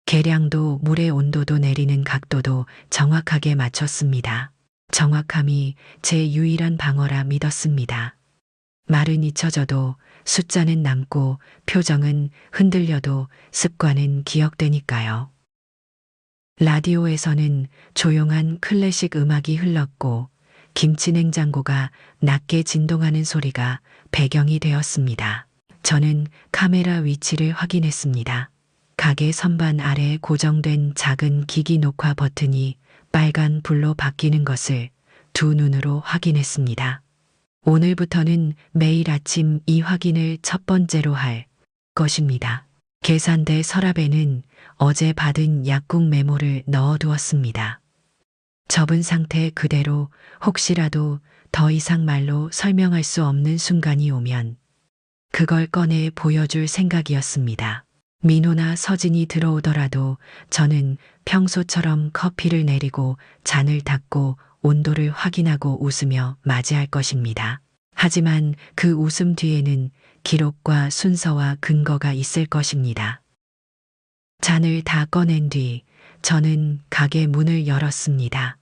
계량도 물의 온도도 내리는 각도도 정확하게 맞췄습니다. 정확함이 제 유일한 방어라 믿었습니다. 말은 잊혀져도 숫자는 남고 표정은 흔들려도 습관은 기억되니까요. 라디오에서는 조용한 클래식 음악이 흘렀고 김치냉장고가 낮게 진동하는 소리가 배경이 되었습니다. 저는 카메라 위치를 확인했습니다. 가게 선반 아래에 고정된 작은 기기 녹화 버튼이 빨간 불로 바뀌는 것을 두 눈으로 확인했습니다. 오늘부터는 매일 아침 이 확인을 첫 번째로 할 것입니다. 계산대 서랍에는 어제 받은 약국 메모를 넣어두었습니다. 접은 상태 그대로 혹시라도 더 이상 말로 설명할 수 없는 순간이 오면 그걸 꺼내 보여줄 생각이었습니다. 민호나 서진이 들어오더라도 저는 평소처럼 커피를 내리고 잔을 닫고 온도를 확인하고 웃으며 맞이할 것입니다. 하지만 그 웃음 뒤에는 기록과 순서와 근거가 있을 것입니다. 잔을 다 꺼낸 뒤 저는 가게 문을 열었습니다.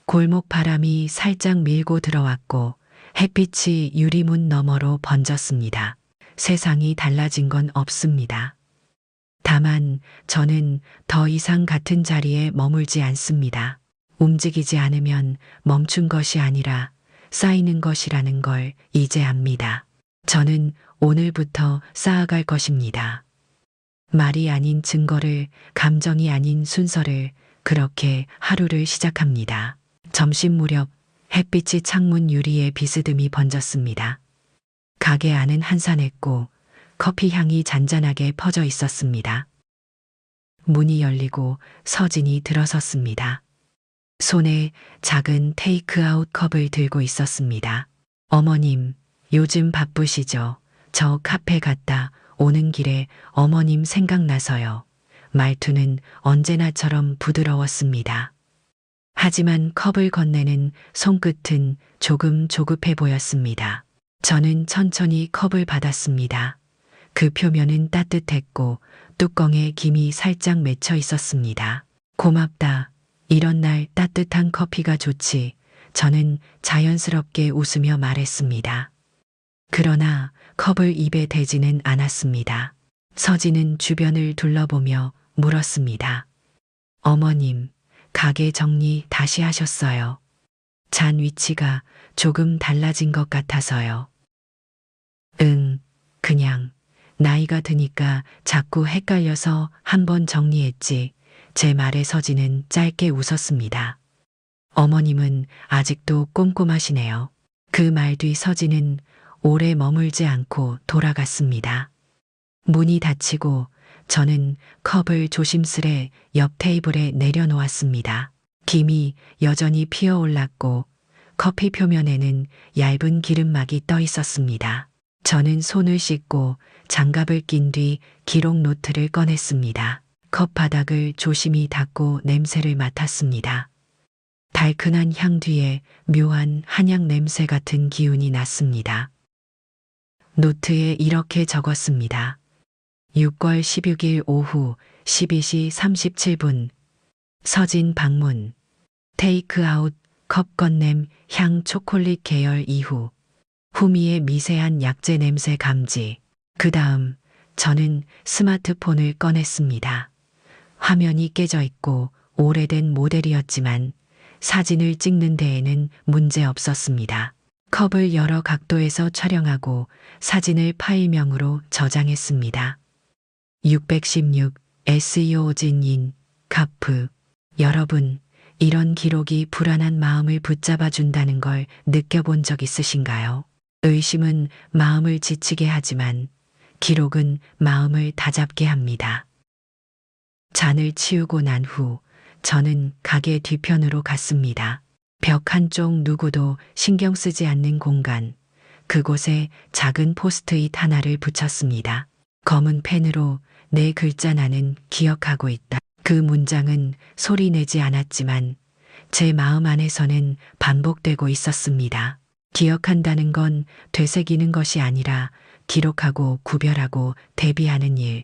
골목 바람이 살짝 밀고 들어왔고 햇빛이 유리문 너머로 번졌습니다. 세상이 달라진 건 없습니다. 다만 저는 더 이상 같은 자리에 머물지 않습니다. 움직이지 않으면 멈춘 것이 아니라 쌓이는 것이라는 걸 이제 압니다. 저는 오늘부터 쌓아갈 것입니다. 말이 아닌 증거를, 감정이 아닌 순서를, 그렇게 하루를 시작합니다. 점심 무렵 햇빛이 창문 유리에 비스듬히 번졌습니다. 가게 안은 한산했고 커피 향이 잔잔하게 퍼져 있었습니다. 문이 열리고 서진이 들어섰습니다. 손에 작은 테이크아웃 컵을 들고 있었습니다. 어머님, 요즘 바쁘시죠? 저 카페 갔다 오는 길에 어머님 생각나서요. 말투는 언제나처럼 부드러웠습니다. 하지만 컵을 건네는 손끝은 조금 조급해 보였습니다. 저는 천천히 컵을 받았습니다. 그 표면은 따뜻했고 뚜껑에 김이 살짝 맺혀 있었습니다. 고맙다. 이런 날 따뜻한 커피가 좋지. 저는 자연스럽게 웃으며 말했습니다. 그러나 컵을 입에 대지는 않았습니다. 서진은 주변을 둘러보며 물었습니다. 어머님, 가게 정리 다시 하셨어요. 잔 위치가 조금 달라진 것 같아서요. 응, 그냥 나이가 드니까 자꾸 헷갈려서 한번 정리했지. 제 말에 서진은 짧게 웃었습니다. 어머님은 아직도 꼼꼼하시네요. 그 말 뒤 서진은 오래 머물지 않고 돌아갔습니다. 문이 닫히고 저는 컵을 조심스레 옆 테이블에 내려놓았습니다. 김이 여전히 피어올랐고 커피 표면에는 얇은 기름막이 떠 있었습니다. 저는 손을 씻고 장갑을 낀 뒤 기록 노트를 꺼냈습니다. 컵 바닥을 조심히 닦고 냄새를 맡았습니다. 달큰한 향 뒤에 묘한 한약 냄새 같은 기운이 났습니다. 노트에 이렇게 적었습니다. 6월 16일 오후 12시 37분 서진 방문 테이크아웃 컵 건냄 향 초콜릿 계열 이후 후미의 미세한 약재 냄새 감지. 그 다음 저는 스마트폰을 꺼냈습니다. 화면이 깨져 있고 오래된 모델이었지만 사진을 찍는 데에는 문제 없었습니다. 컵을 여러 각도에서 촬영하고 사진을 파일명으로 저장했습니다. 616 SEO 진인 카프. 여러분, 이런 기록이 불안한 마음을 붙잡아 준다는 걸 느껴본 적 있으신가요? 의심은 마음을 지치게 하지만 기록은 마음을 다잡게 합니다. 잔을 치우고 난 후 저는 가게 뒤편으로 갔습니다. 벽 한쪽 누구도 신경 쓰지 않는 공간. 그곳에 작은 포스트잇 하나를 붙였습니다. 검은 펜으로 네 글자 나는 기억하고 있다. 그 문장은 소리 내지 않았지만 제 마음 안에서는 반복되고 있었습니다. 기억한다는 건 되새기는 것이 아니라 기록하고 구별하고 대비하는 일.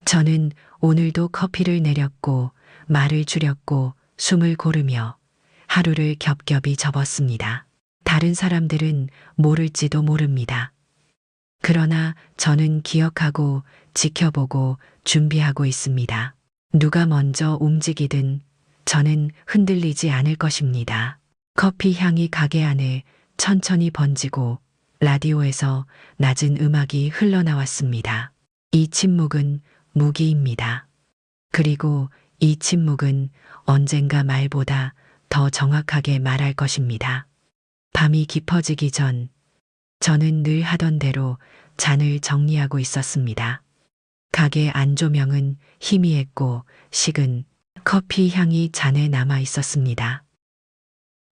저는 오늘도 커피를 내렸고 말을 줄였고 숨을 고르며 하루를 겹겹이 접었습니다. 다른 사람들은 모를지도 모릅니다. 그러나 저는 기억하고 지켜보고 준비하고 있습니다. 누가 먼저 움직이든 저는 흔들리지 않을 것입니다. 커피 향이 가게 안에 천천히 번지고 라디오에서 낮은 음악이 흘러나왔습니다. 이 침묵은 무기입니다. 그리고 이 침묵은 언젠가 말보다 더 정확하게 말할 것입니다. 밤이 깊어지기 전 저는 늘 하던 대로 잔을 정리하고 있었습니다. 가게 안조명은 희미했고 식은 커피 향이 잔에 남아 있었습니다.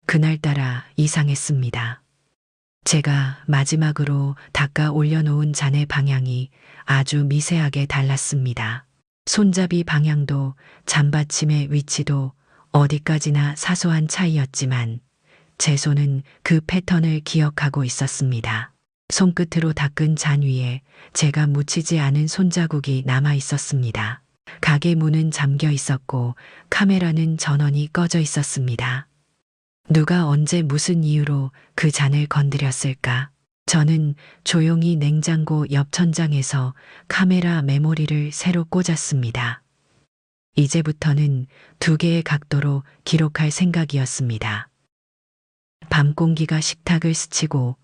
그날따라 이상했습니다. 제가 마지막으로 닦아 올려놓은 잔의 방향이 아주 미세하게 달랐습니다. 손잡이 방향도 잔받침의 위치도 어디까지나 사소한 차이였지만 제 손은 그 패턴을 기억하고 있었습니다. 손끝으로 닦은 잔 위에 제가 묻히지 않은 손자국이 남아 있었습니다. 가게 문은 잠겨 있었고 카메라는 전원이 꺼져 있었습니다. 누가 언제 무슨 이유로 그 잔을 건드렸을까? 저는 조용히 냉장고 옆 천장에서 카메라 메모리를 새로 꽂았습니다. 이제부터는 2개의 각도로 기록할 생각이었습니다. 밤 공기가 식탁을 스치고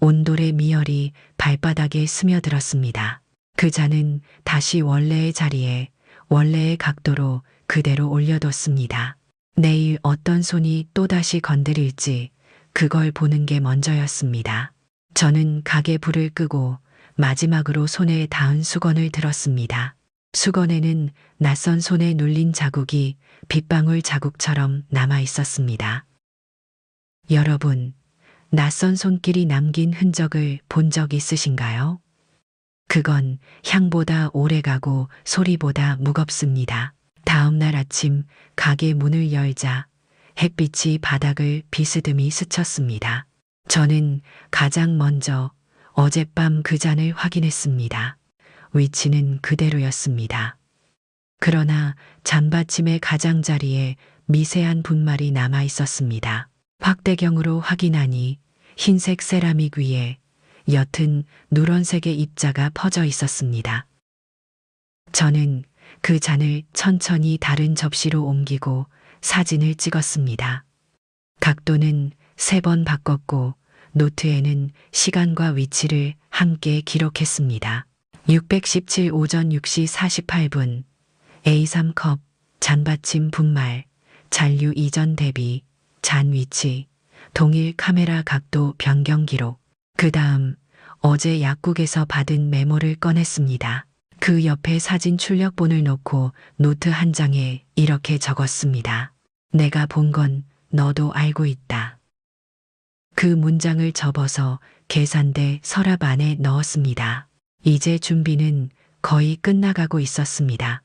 온돌의 미열이 발바닥에 스며들었습니다. 그 잔은 다시 원래의 자리에 원래의 각도로 그대로 올려뒀습니다. 내일 어떤 손이 또다시 건드릴지 그걸 보는 게 먼저였습니다. 저는 가게 불을 끄고 마지막으로 손에 닿은 수건을 들었습니다. 수건에는 낯선 손에 눌린 자국이 빗방울 자국처럼 남아 있었습니다. 여러분, 낯선 손길이 남긴 흔적을 본 적 있으신가요? 그건 향보다 오래가고 소리보다 무겁습니다. 다음 날 아침 가게 문을 열자 햇빛이 바닥을 비스듬히 스쳤습니다. 저는 가장 먼저 어젯밤 그 잔을 확인했습니다. 위치는 그대로였습니다. 그러나 잔받침의 가장자리에 미세한 분말이 남아 있었습니다. 확대경으로 확인하니 흰색 세라믹 위에 옅은 누런색의 입자가 퍼져 있었습니다. 저는 그 잔을 천천히 다른 접시로 옮기고 사진을 찍었습니다. 각도는 3번 바꿨고 노트에는 시간과 위치를 함께 기록했습니다. 617 오전 6시 48분 A3컵 잔받침 분말 잔류 이전 대비 잔 위치 동일 카메라 각도 변경 기록. 그 다음 어제 약국에서 받은 메모를 꺼냈습니다. 그 옆에 사진 출력본을 놓고 노트 한 장에 이렇게 적었습니다. 내가 본 건 너도 알고 있다. 그 문장을 접어서 계산대 서랍 안에 넣었습니다. 이제 준비는 거의 끝나가고 있었습니다.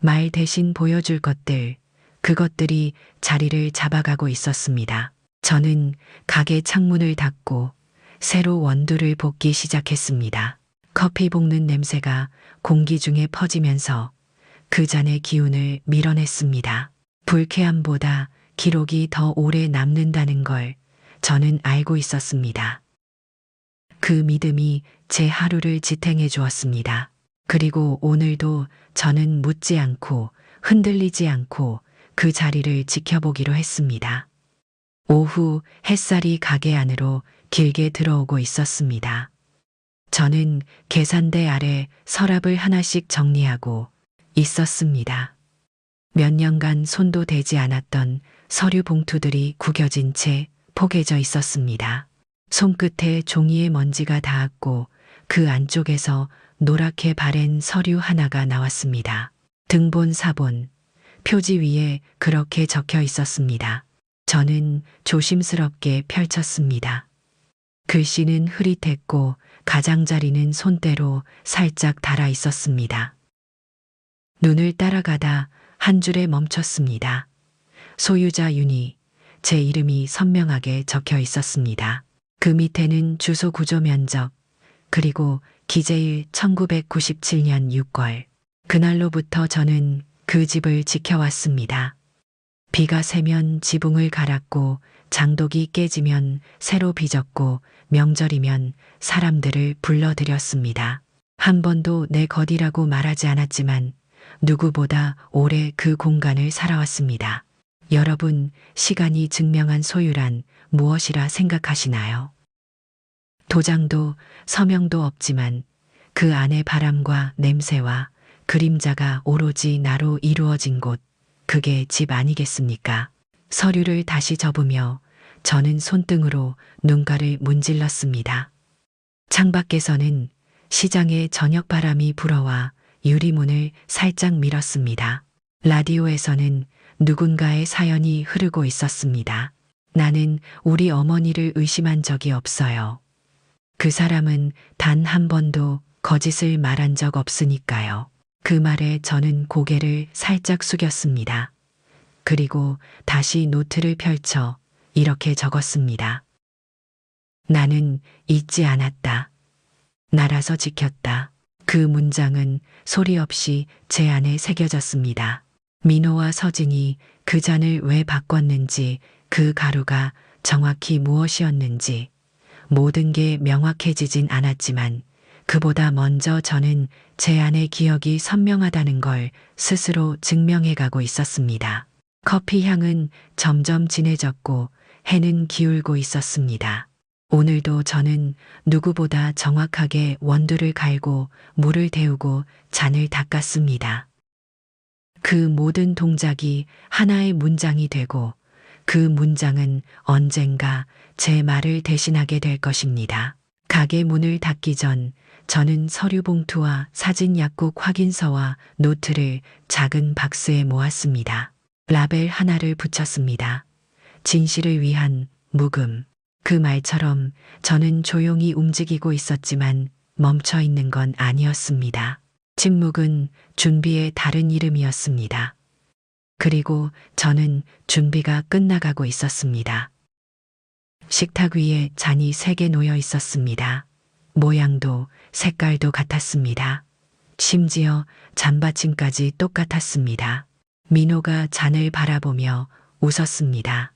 말 대신 보여줄 것들, 그것들이 자리를 잡아가고 있었습니다. 저는 가게 창문을 닫고 새로 원두를 볶기 시작했습니다. 커피 볶는 냄새가 공기 중에 퍼지면서 그 잔의 기운을 밀어냈습니다. 불쾌함보다 기록이 더 오래 남는다는 걸 저는 알고 있었습니다. 그 믿음이 제 하루를 지탱해 주었습니다. 그리고 오늘도 저는 묻지 않고 흔들리지 않고 그 자리를 지켜보기로 했습니다. 오후 햇살이 가게 안으로 길게 들어오고 있었습니다. 저는 계산대 아래 서랍을 하나씩 정리하고 있었습니다. 몇 년간 손도 대지 않았던 서류 봉투들이 구겨진 채 포개져 있었습니다. 손끝에 종이에 먼지가 닿았고 그 안쪽에서 노랗게 바랜 서류 하나가 나왔습니다. 등본 사본, 표지 위에 그렇게 적혀 있었습니다. 저는 조심스럽게 펼쳤습니다. 글씨는 흐릿했고 가장자리는 손때로 살짝 닳아 있었습니다. 눈을 따라가다 한 줄에 멈췄습니다. 소유자 윤희, 제 이름이 선명하게 적혀 있었습니다. 그 밑에는 주소 구조 면적, 그리고 기재일 1997년 6월. 그날로부터 저는 그 집을 지켜왔습니다. 비가 새면 지붕을 갈았고 장독이 깨지면 새로 빚었고 명절이면 사람들을 불러들였습니다. 한 번도 내 것이라고 말하지 않았지만 누구보다 오래 그 공간을 살아왔습니다. 여러분, 시간이 증명한 소유란 무엇이라 생각하시나요? 도장도 서명도 없지만 그 안의 바람과 냄새와 그림자가 오로지 나로 이루어진 곳, 그게 집 아니겠습니까? 서류를 다시 접으며 저는 손등으로 눈가를 문질렀습니다. 창밖에서는 시장의 저녁 바람이 불어와 유리문을 살짝 밀었습니다. 라디오에서는 누군가의 사연이 흐르고 있었습니다. 나는 우리 어머니를 의심한 적이 없어요. 그 사람은 단 한 번도 거짓을 말한 적 없으니까요. 그 말에 저는 고개를 살짝 숙였습니다. 그리고 다시 노트를 펼쳐 이렇게 적었습니다. 나는 잊지 않았다. 날아서 지켰다. 그 문장은 소리 없이 제 안에 새겨졌습니다. 민호와 서진이 그 잔을 왜 바꿨는지, 그 가루가 정확히 무엇이었는지 모든 게 명확해지진 않았지만 그보다 먼저 저는 제 안의 기억이 선명하다는 걸 스스로 증명해가고 있었습니다. 커피 향은 점점 진해졌고 해는 기울고 있었습니다. 오늘도 저는 누구보다 정확하게 원두를 갈고 물을 데우고 잔을 닦았습니다. 그 모든 동작이 하나의 문장이 되고 그 문장은 언젠가 제 말을 대신하게 될 것입니다. 가게 문을 닫기 전 저는 서류 봉투와 사진 약국 확인서와 노트를 작은 박스에 모았습니다. 라벨 하나를 붙였습니다. 진실을 위한 묵음. 그 말처럼 저는 조용히 움직이고 있었지만 멈춰 있는 건 아니었습니다. 침묵은 준비의 다른 이름이었습니다. 그리고 저는 준비가 끝나가고 있었습니다. 식탁 위에 잔이 3개 놓여 있었습니다. 모양도 색깔도 같았습니다. 심지어 잔받침까지 똑같았습니다. 민호가 잔을 바라보며 웃었습니다.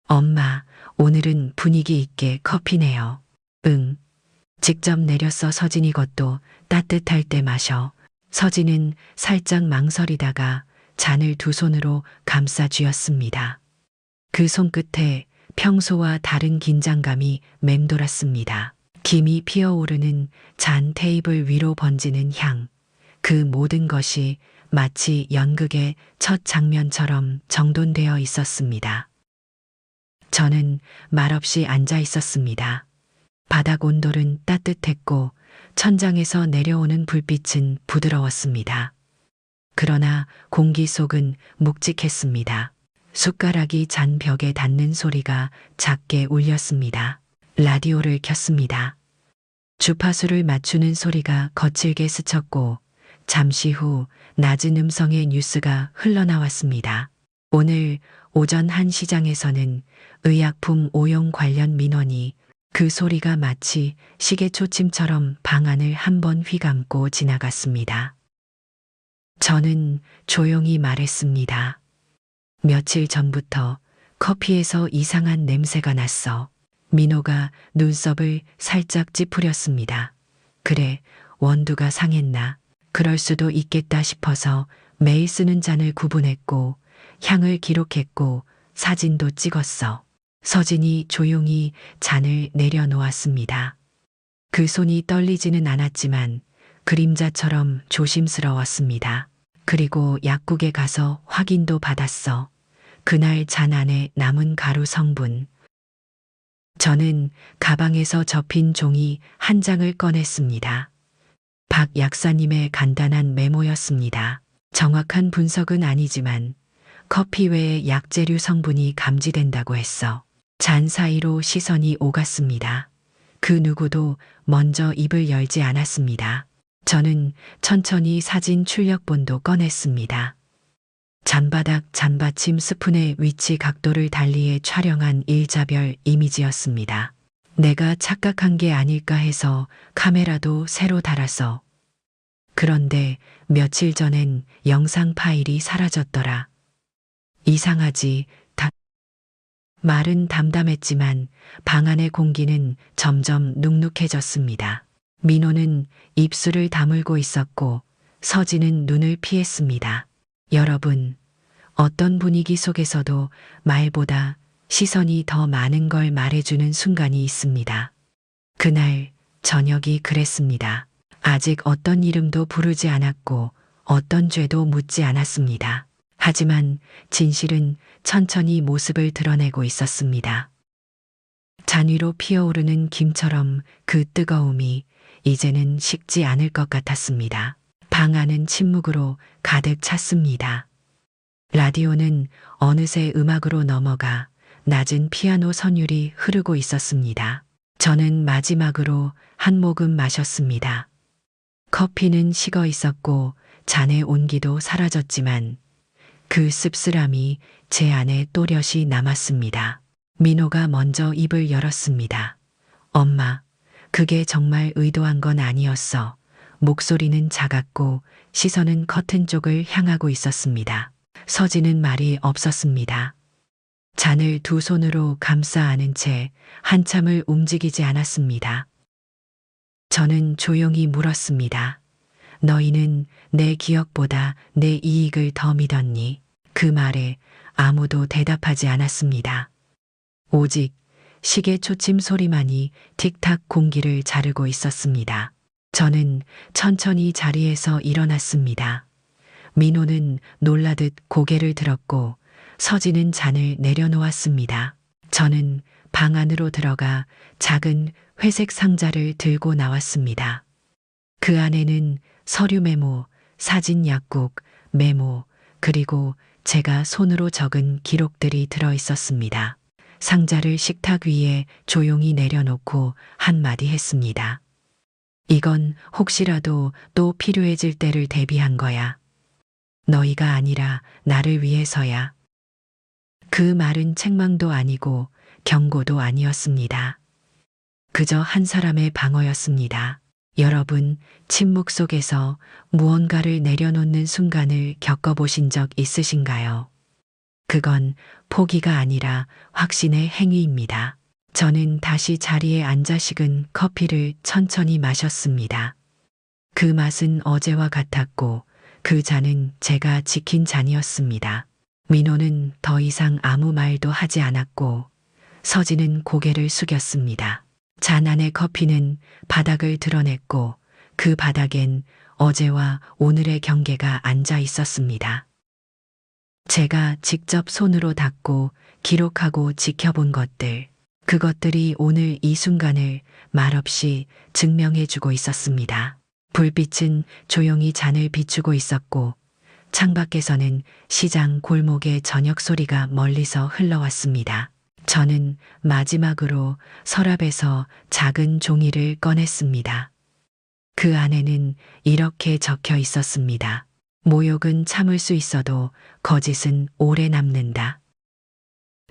엄마, 오늘은 분위기 있게 커피네요. 응. 직접 내렸어. 서진이 것도 따뜻할 때 마셔. 서진은 살짝 망설이다가 잔을 두 손으로 감싸 쥐었습니다. 그 손끝에 평소와 다른 긴장감이 맴돌았습니다. 김이 피어오르는 잔 테이블 위로 번지는 향. 그 모든 것이 마치 연극의 첫 장면처럼 정돈되어 있었습니다. 저는 말없이 앉아 있었습니다. 바닥 온돌은 따뜻했고 천장에서 내려오는 불빛은 부드러웠습니다. 그러나 공기 속은 묵직했습니다. 숟가락이 잔 벽에 닿는 소리가 작게 울렸습니다. 라디오를 켰습니다. 주파수를 맞추는 소리가 거칠게 스쳤고 잠시 후 낮은 음성의 뉴스가 흘러나왔습니다. 오늘 오전 한 시장에서는 의약품 오용 관련 민원이 그 소리가 마치 시계 초침처럼 방안을 한번 휘감고 지나갔습니다. 저는 조용히 말했습니다. 며칠 전부터 커피에서 이상한 냄새가 났어. 민호가 눈썹을 살짝 찌푸렸습니다. 그래, 원두가 상했나? 그럴 수도 있겠다 싶어서 매일 쓰는 잔을 구분했고 향을 기록했고 사진도 찍었어. 서진이 조용히 잔을 내려놓았습니다. 그 손이 떨리지는 않았지만 그림자처럼 조심스러웠습니다. 그리고 약국에 가서 확인도 받았어. 그날 잔 안에 남은 가루 성분. 저는 가방에서 접힌 종이 한 장을 꺼냈습니다. 박 약사님의 간단한 메모였습니다. 정확한 분석은 아니지만 커피 외에 약재류 성분이 감지된다고 했어. 잔 사이로 시선이 오갔습니다. 그 누구도 먼저 입을 열지 않았습니다. 저는 천천히 사진 출력본도 꺼냈습니다. 잔바닥 잔받침 스푼의 위치 각도를 달리해 촬영한 일자별 이미지였습니다. 내가 착각한 게 아닐까 해서 카메라도 새로 달아서. 그런데 며칠 전엔 영상 파일이 사라졌더라. 이상하지. 말은 담담했지만 방 안의 공기는 점점 눅눅해졌습니다. 민호는 입술을 다물고 있었고 서진은 눈을 피했습니다. 여러분, 어떤 분위기 속에서도 말보다 시선이 더 많은 걸 말해주는 순간이 있습니다. 그날 저녁이 그랬습니다. 아직 어떤 이름도 부르지 않았고 어떤 죄도 묻지 않았습니다. 하지만 진실은 천천히 모습을 드러내고 있었습니다. 잔 위로 피어오르는 김처럼 그 뜨거움이 이제는 식지 않을 것 같았습니다. 방 안은 침묵으로 가득 찼습니다. 라디오는 어느새 음악으로 넘어가 낮은 피아노 선율이 흐르고 있었습니다. 저는 마지막으로 한 모금 마셨습니다. 커피는 식어 있었고 잔의 온기도 사라졌지만 그 씁쓸함이 제 안에 또렷이 남았습니다. 민호가 먼저 입을 열었습니다. 엄마, 그게 정말 의도한 건 아니었어. 목소리는 작았고 시선은 커튼 쪽을 향하고 있었습니다. 서진은 말이 없었습니다. 잔을 두 손으로 감싸 안은 채 한참을 움직이지 않았습니다. 저는 조용히 물었습니다. 너희는 내 기억보다 내 이익을 더 믿었니? 그 말에 아무도 대답하지 않았습니다. 오직 시계 초침 소리만이 틱탁 공기를 자르고 있었습니다. 저는 천천히 자리에서 일어났습니다. 민호는 놀라듯 고개를 들었고 서진은 잔을 내려놓았습니다. 저는 방 안으로 들어가 작은 회색 상자를 들고 나왔습니다. 그 안에는 서류 메모, 사진 약국, 메모, 그리고 제가 손으로 적은 기록들이 들어 있었습니다. 상자를 식탁 위에 조용히 내려놓고 한마디 했습니다. 이건 혹시라도 또 필요해질 때를 대비한 거야. 너희가 아니라 나를 위해서야. 그 말은 책망도 아니고 경고도 아니었습니다. 그저 한 사람의 방어였습니다. 여러분, 침묵 속에서 무언가를 내려놓는 순간을 겪어보신 적 있으신가요? 그건 포기가 아니라 확신의 행위입니다. 저는 다시 자리에 앉아 식은 커피를 천천히 마셨습니다. 그 맛은 어제와 같았고 그 잔은 제가 지킨 잔이었습니다. 민호는 더 이상 아무 말도 하지 않았고 서진은 고개를 숙였습니다. 잔 안의 커피는 바닥을 드러냈고 그 바닥엔 어제와 오늘의 경계가 앉아 있었습니다. 제가 직접 손으로 닦고 기록하고 지켜본 것들, 그것들이 오늘 이 순간을 말없이 증명해주고 있었습니다. 불빛은 조용히 잔을 비추고 있었고 창밖에서는 시장 골목의 저녁 소리가 멀리서 흘러왔습니다. 저는 마지막으로 서랍에서 작은 종이를 꺼냈습니다. 그 안에는 이렇게 적혀 있었습니다. 모욕은 참을 수 있어도 거짓은 오래 남는다.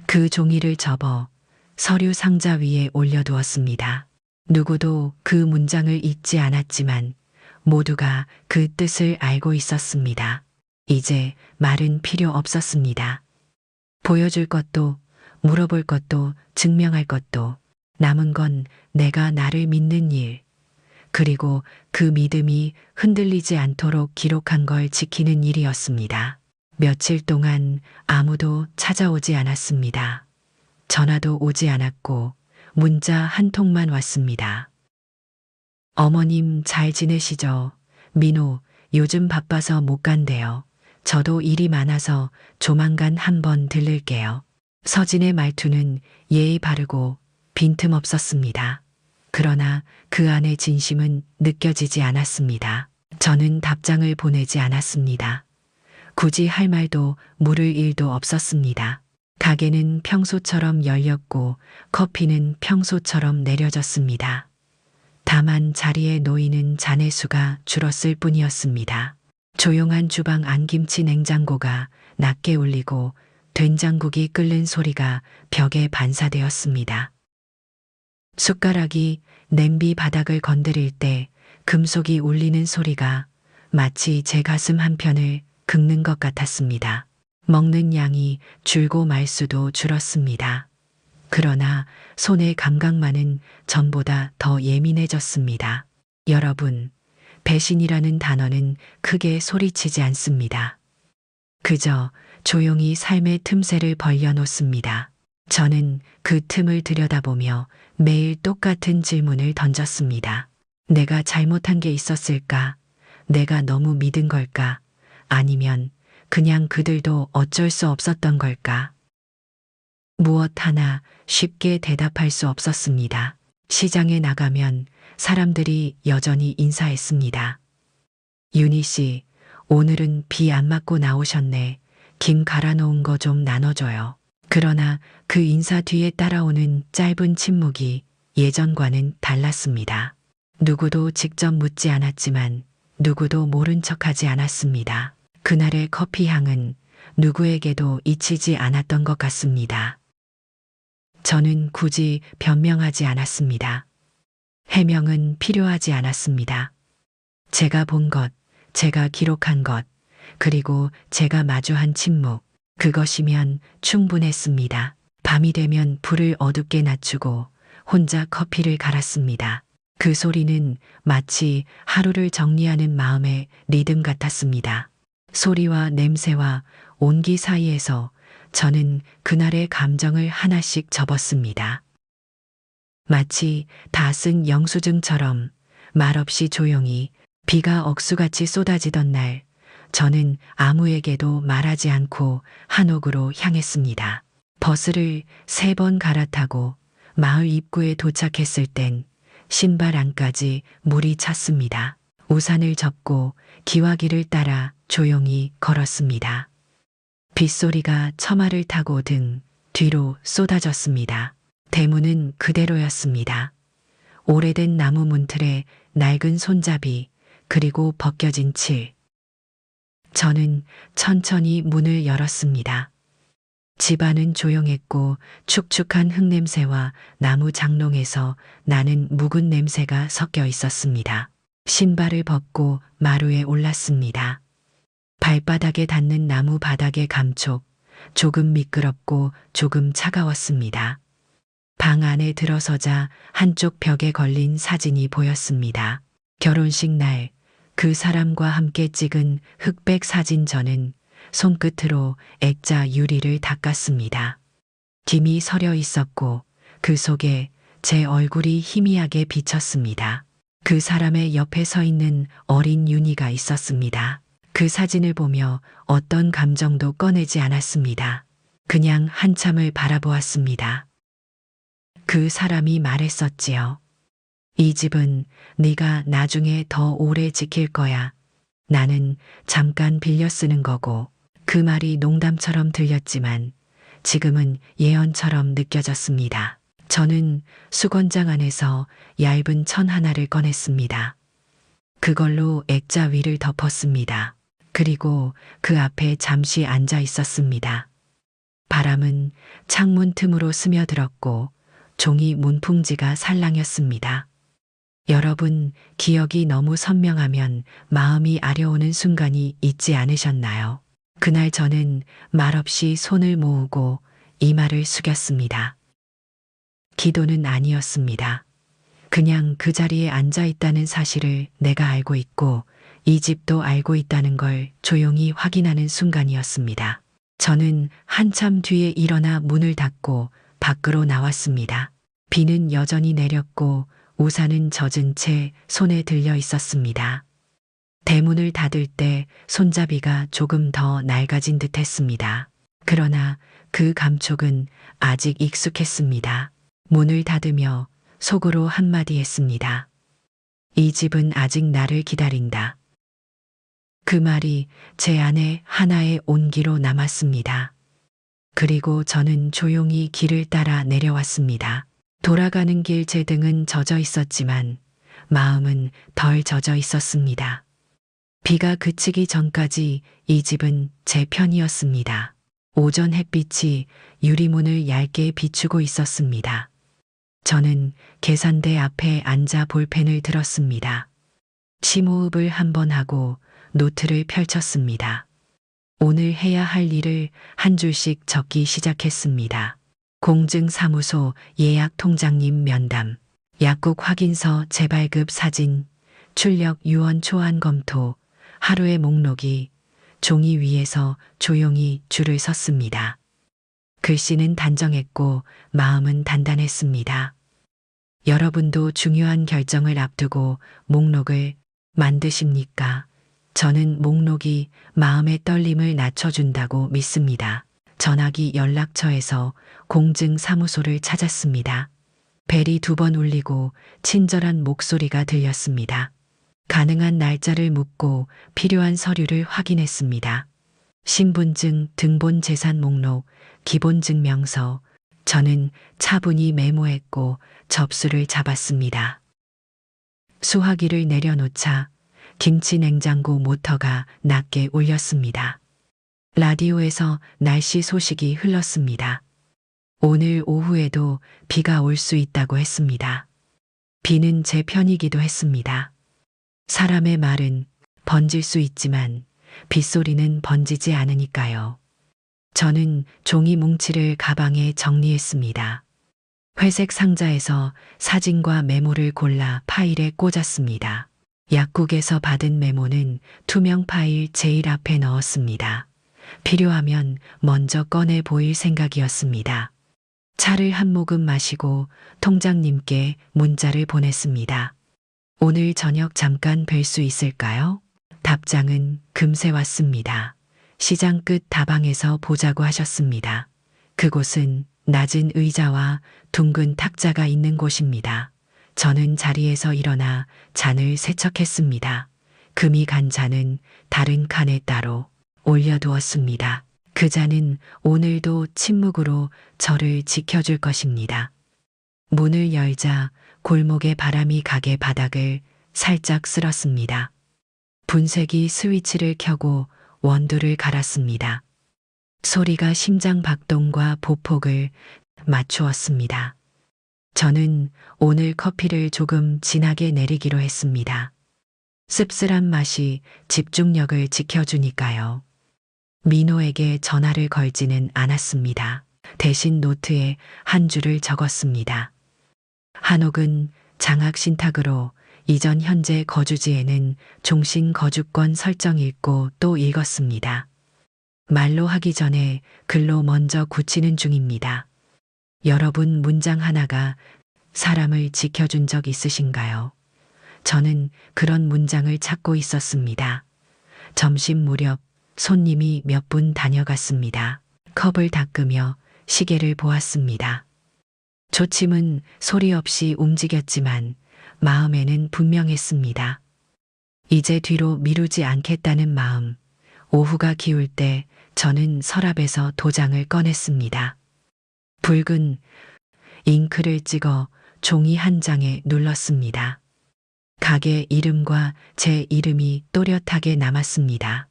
그 종이를 접어 서류 상자 위에 올려두었습니다. 누구도 그 문장을 읽지 않았지만 모두가 그 뜻을 알고 있었습니다. 이제 말은 필요 없었습니다. 보여줄 것도, 물어볼 것도, 증명할 것도, 남은 건 내가 나를 믿는 일, 그리고 그 믿음이 흔들리지 않도록 기록한 걸 지키는 일이었습니다. 며칠 동안 아무도 찾아오지 않았습니다. 전화도 오지 않았고 문자 한 통만 왔습니다. 어머님 잘 지내시죠? 민호, 요즘 바빠서 못 간대요. 저도 일이 많아서 조만간 한번 들를게요. 서진의 말투는 예의 바르고 빈틈없었습니다. 그러나 그 안의 진심은 느껴지지 않았습니다. 저는 답장을 보내지 않았습니다. 굳이 할 말도 물을 일도 없었습니다. 가게는 평소처럼 열렸고 커피는 평소처럼 내려졌습니다. 다만 자리에 놓이는 잔의 수가 줄었을 뿐이었습니다. 조용한 주방 안 김치 냉장고가 낮게 울리고 된장국이 끓는 소리가 벽에 반사되었습니다. 숟가락이 냄비 바닥을 건드릴 때 금속이 울리는 소리가 마치 제 가슴 한편을 긁는 것 같았습니다. 먹는 양이 줄고 말수도 줄었습니다. 그러나 손의 감각만은 전보다 더 예민해졌습니다. 여러분, 배신이라는 단어는 크게 소리치지 않습니다. 그저 조용히 삶의 틈새를 벌려놓습니다. 저는 그 틈을 들여다보며 매일 똑같은 질문을 던졌습니다. 내가 잘못한 게 있었을까? 내가 너무 믿은 걸까? 아니면 그냥 그들도 어쩔 수 없었던 걸까? 무엇 하나 쉽게 대답할 수 없었습니다. 시장에 나가면 사람들이 여전히 인사했습니다. 윤희 씨, 오늘은 비 안 맞고 나오셨네. 김 갈아놓은 거 좀 나눠줘요. 그러나 그 인사 뒤에 따라오는 짧은 침묵이 예전과는 달랐습니다. 누구도 직접 묻지 않았지만 누구도 모른 척하지 않았습니다. 그날의 커피 향은 누구에게도 잊히지 않았던 것 같습니다. 저는 굳이 변명하지 않았습니다. 해명은 필요하지 않았습니다. 제가 본 것, 제가 기록한 것, 그리고 제가 마주한 침묵, 그것이면 충분했습니다. 밤이 되면 불을 어둡게 낮추고 혼자 커피를 갈았습니다. 그 소리는 마치 하루를 정리하는 마음의 리듬 같았습니다. 소리와 냄새와 온기 사이에서 저는 그날의 감정을 하나씩 접었습니다. 마치 다 쓴 영수증처럼 말없이 조용히 비가 억수같이 쏟아지던 날, 저는 아무에게도 말하지 않고 한옥으로 향했습니다. 버스를 3번 갈아타고 마을 입구에 도착했을 땐 신발 안까지 물이 찼습니다. 우산을 접고 기와기를 따라 조용히 걸었습니다. 빗소리가 처마를 타고 등 뒤로 쏟아졌습니다. 대문은 그대로였습니다. 오래된 나무 문틀에 낡은 손잡이, 그리고 벗겨진 칠. 저는 천천히 문을 열었습니다. 집안은 조용했고 축축한 흙냄새와 나무 장롱에서 나는 묵은 냄새가 섞여 있었습니다. 신발을 벗고 마루에 올랐습니다. 발바닥에 닿는 나무 바닥의 감촉, 조금 미끄럽고 조금 차가웠습니다. 방 안에 들어서자 한쪽 벽에 걸린 사진이 보였습니다. 결혼식 날 그 사람과 함께 찍은 흑백 사진. 저는 손끝으로 액자 유리를 닦았습니다. 김이 서려 있었고 그 속에 제 얼굴이 희미하게 비쳤습니다. 그 사람의 옆에 서 있는 어린 윤희가 있었습니다. 그 사진을 보며 어떤 감정도 꺼내지 않았습니다. 그냥 한참을 바라보았습니다. 그 사람이 말했었지요. 이 집은 네가 나중에 더 오래 지킬 거야. 나는 잠깐 빌려 쓰는 거고. 그 말이 농담처럼 들렸지만 지금은 예언처럼 느껴졌습니다. 저는 수건장 안에서 얇은 천 하나를 꺼냈습니다. 그걸로 액자 위를 덮었습니다. 그리고 그 앞에 잠시 앉아 있었습니다. 바람은 창문 틈으로 스며들었고 종이 문풍지가 살랑였습니다. 여러분, 기억이 너무 선명하면 마음이 아려오는 순간이 있지 않으셨나요? 그날 저는 말없이 손을 모으고 이마를 숙였습니다. 기도는 아니었습니다. 그냥 그 자리에 앉아 있다는 사실을 내가 알고 있고 이 집도 알고 있다는 걸 조용히 확인하는 순간이었습니다. 저는 한참 뒤에 일어나 문을 닫고 밖으로 나왔습니다. 비는 여전히 내렸고 우산은 젖은 채 손에 들려 있었습니다. 대문을 닫을 때 손잡이가 조금 더 낡아진 듯 했습니다. 그러나 그 감촉은 아직 익숙했습니다. 문을 닫으며 속으로 한마디 했습니다. 이 집은 아직 나를 기다린다. 그 말이 제 안에 하나의 온기로 남았습니다. 그리고 저는 조용히 길을 따라 내려왔습니다. 돌아가는 길 제 등은 젖어 있었지만 마음은 덜 젖어 있었습니다. 비가 그치기 전까지 이 집은 제 편이었습니다. 오전 햇빛이 유리문을 얇게 비추고 있었습니다. 저는 계산대 앞에 앉아 볼펜을 들었습니다. 심호흡을 한번 하고 노트를 펼쳤습니다. 오늘 해야 할 일을 한 줄씩 적기 시작했습니다. 공증사무소 예약 통장님 면담, 약국 확인서 재발급 사진, 출력 유언 초안 검토, 하루의 목록이 종이 위에서 조용히 줄을 섰습니다. 글씨는 단정했고 마음은 단단했습니다. 여러분도 중요한 결정을 앞두고 목록을 만드십니까? 저는 목록이 마음의 떨림을 낮춰준다고 믿습니다. 전화기 연락처에서 공증사무소를 찾았습니다. 벨이 2번 울리고 친절한 목소리가 들렸습니다. 가능한 날짜를 묻고 필요한 서류를 확인했습니다. 신분증, 등본재산 목록, 기본증명서. 저는 차분히 메모했고 접수를 잡았습니다. 수화기를 내려놓자 김치 냉장고 모터가 낮게 울렸습니다. 라디오에서 날씨 소식이 흘렀습니다. 오늘 오후에도 비가 올 수 있다고 했습니다. 비는 제 편이기도 했습니다. 사람의 말은 번질 수 있지만 빗소리는 번지지 않으니까요. 저는 종이 뭉치를 가방에 정리했습니다. 회색 상자에서 사진과 메모를 골라 파일에 꽂았습니다. 약국에서 받은 메모는 투명 파일 제일 앞에 넣었습니다. 필요하면 먼저 꺼내 보일 생각이었습니다. 차를 한 모금 마시고 통장님께 문자를 보냈습니다. 오늘 저녁 잠깐 뵐 수 있을까요? 답장은 금세 왔습니다. 시장 끝 다방에서 보자고 하셨습니다. 그곳은 낮은 의자와 둥근 탁자가 있는 곳입니다. 저는 자리에서 일어나 잔을 세척했습니다. 금이 간 잔은 다른 칸에 따로 올려두었습니다. 그 잔은 오늘도 침묵으로 저를 지켜줄 것입니다. 문을 열자 골목에 바람이 가게 바닥을 살짝 쓸었습니다. 분쇄기 스위치를 켜고 원두를 갈았습니다. 소리가 심장 박동과 보폭을 맞추었습니다. 저는 오늘 커피를 조금 진하게 내리기로 했습니다. 씁쓸한 맛이 집중력을 지켜주니까요. 민호에게 전화를 걸지는 않았습니다. 대신 노트에 한 줄을 적었습니다. 한옥은 장학 신탁으로 이전 현재 거주지에는 종신 거주권 설정 읽고 또 읽었습니다. 말로 하기 전에 글로 먼저 굳히는 중입니다. 여러분 문장 하나가 사람을 지켜준 적 있으신가요? 저는 그런 문장을 찾고 있었습니다. 점심 무렵 손님이 몇 분 다녀갔습니다. 컵을 닦으며 시계를 보았습니다. 초침은 소리 없이 움직였지만 마음에는 분명했습니다. 이제 뒤로 미루지 않겠다는 마음. 오후가 기울 때 저는 서랍에서 도장을 꺼냈습니다. 붉은 잉크를 찍어 종이 한 장에 눌렀습니다. 가게 이름과 제 이름이 또렷하게 남았습니다.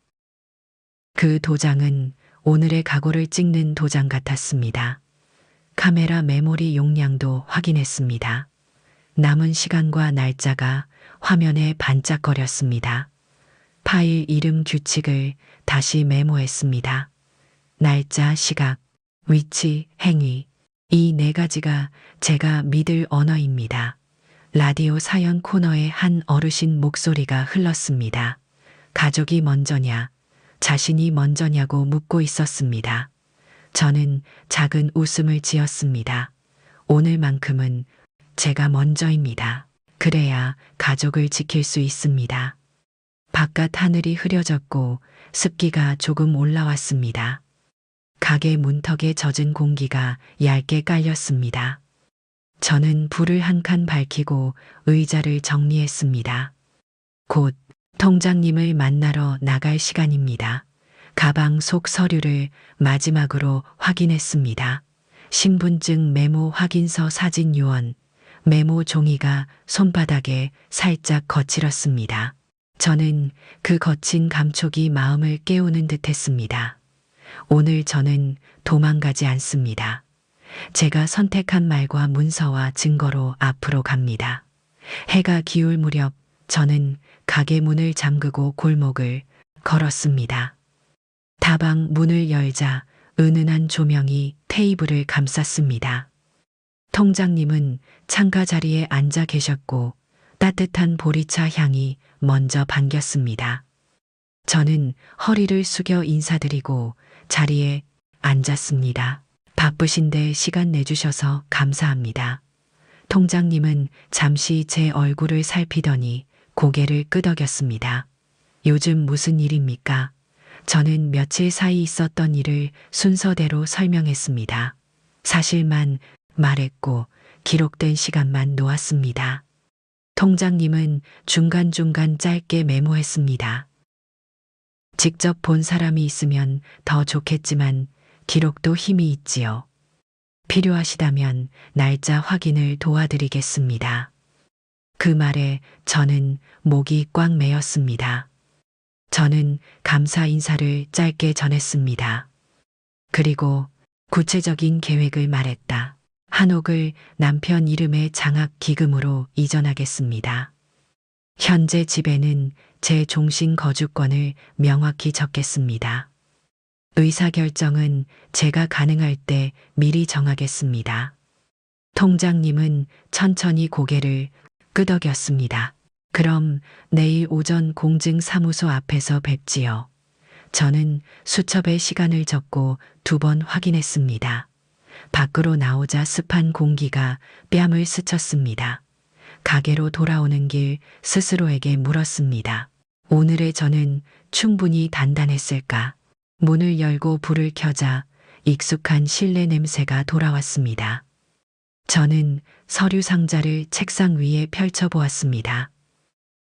그 도장은 오늘의 각오를 찍는 도장 같았습니다. 카메라 메모리 용량도 확인했습니다. 남은 시간과 날짜가 화면에 반짝거렸습니다. 파일 이름 규칙을 다시 메모했습니다. 날짜, 시각, 위치, 행위. 이 네 가지가 제가 믿을 언어입니다. 라디오 사연 코너에 한 어르신 목소리가 흘렀습니다. 가족이 먼저냐, 자신이 먼저냐고 묻고 있었습니다. 저는 작은 웃음을 지었습니다. 오늘만큼은 제가 먼저입니다. 그래야 가족을 지킬 수 있습니다. 바깥 하늘이 흐려졌고 습기가 조금 올라왔습니다. 가게 문턱에 젖은 공기가 얇게 깔렸습니다. 저는 불을 한 칸 밝히고 의자를 정리했습니다. 곧 통장님을 만나러 나갈 시간입니다. 가방 속 서류를 마지막으로 확인했습니다. 신분증 메모 확인서 사진 요원, 메모 종이가 손바닥에 살짝 거칠었습니다. 저는 그 거친 감촉이 마음을 깨우는 듯 했습니다. 오늘 저는 도망가지 않습니다. 제가 선택한 말과 문서와 증거로 앞으로 갑니다. 해가 기울 무렵 저는 가게 문을 잠그고 골목을 걸었습니다. 다방 문을 열자 은은한 조명이 테이블을 감쌌습니다. 통장님은 창가 자리에 앉아 계셨고 따뜻한 보리차 향이 먼저 반겼습니다. 저는 허리를 숙여 인사드리고 자리에 앉았습니다. 바쁘신데 시간 내주셔서 감사합니다. 통장님은 잠시 제 얼굴을 살피더니 고개를 끄덕였습니다. 요즘 무슨 일입니까? 저는 며칠 사이 있었던 일을 순서대로 설명했습니다. 사실만 말했고 기록된 시간만 놓았습니다. 통장님은 중간중간 짧게 메모했습니다. 직접 본 사람이 있으면 더 좋겠지만 기록도 힘이 있지요. 필요하시다면 날짜 확인을 도와드리겠습니다. 그 말에 저는 목이 꽉 메였습니다. 저는 감사 인사를 짧게 전했습니다. 그리고 구체적인 계획을 말했다. 한옥을 남편 이름의 장학 기금으로 이전하겠습니다. 현재 집에는 제 종신 거주권을 명확히 적겠습니다. 의사결정은 제가 가능할 때 미리 정하겠습니다. 통장님은 천천히 고개를 끄덕였습니다. 그럼 내일 오전 공증사무소 앞에서 뵙지요. 저는 수첩에 시간을 적고 2번 확인했습니다. 밖으로 나오자 습한 공기가 뺨을 스쳤습니다. 가게로 돌아오는 길 스스로에게 물었습니다. 오늘의 저는 충분히 단단했을까? 문을 열고 불을 켜자 익숙한 실내 냄새가 돌아왔습니다. 저는 서류 상자를 책상 위에 펼쳐보았습니다.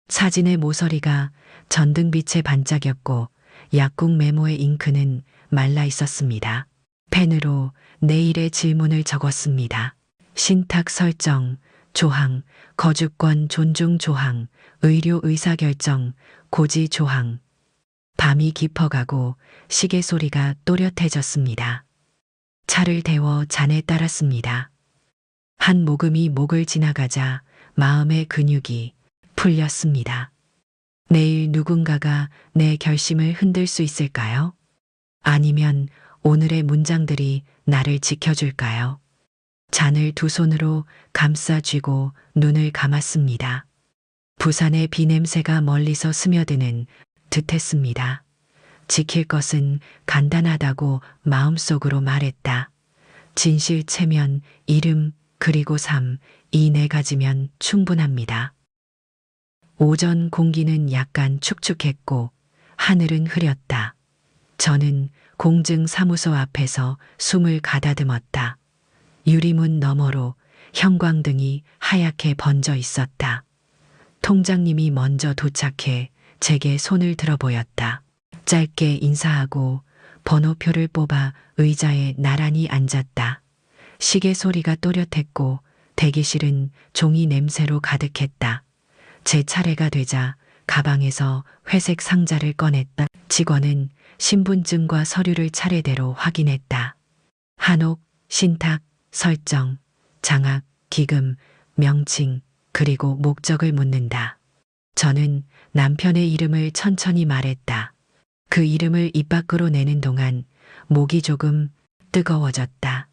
사진의 모서리가 전등빛에 반짝였고 약국 메모의 잉크는 말라 있었습니다. 펜으로 내일의 질문을 적었습니다. 신탁 설정, 조항, 거주권 존중 조항, 의료 의사결정, 고지 조항. 밤이 깊어가고 시계 소리가 또렷해졌습니다. 차를 데워 잔에 따랐습니다. 한 모금이 목을 지나가자 마음의 근육이 풀렸습니다. 내일 누군가가 내 결심을 흔들 수 있을까요? 아니면 오늘의 문장들이 나를 지켜줄까요? 잔을 2손으로 감싸 쥐고 눈을 감았습니다. 부산의 비 냄새가 멀리서 스며드는 듯했습니다. 지킬 것은 간단하다고 마음속으로 말했다. 진실, 체면, 이름, 그리고 삶, 이 4가지면 충분합니다. 오전 공기는 약간 축축했고 하늘은 흐렸다. 저는 공증사무소 앞에서 숨을 가다듬었다. 유리문 너머로 형광등이 하얗게 번져 있었다. 통장님이 먼저 도착해 제게 손을 들어 보였다. 짧게 인사하고 번호표를 뽑아 의자에 나란히 앉았다. 시계 소리가 또렷했고 대기실은 종이 냄새로 가득했다. 제 차례가 되자 가방에서 회색 상자를 꺼냈다. 직원은 신분증과 서류를 차례대로 확인했다. 한옥, 신탁, 설정, 장학, 기금, 명칭, 그리고 목적을 묻는다. 저는 남편의 이름을 천천히 말했다. 그 이름을 입 밖으로 내는 동안 목이 조금 뜨거워졌다.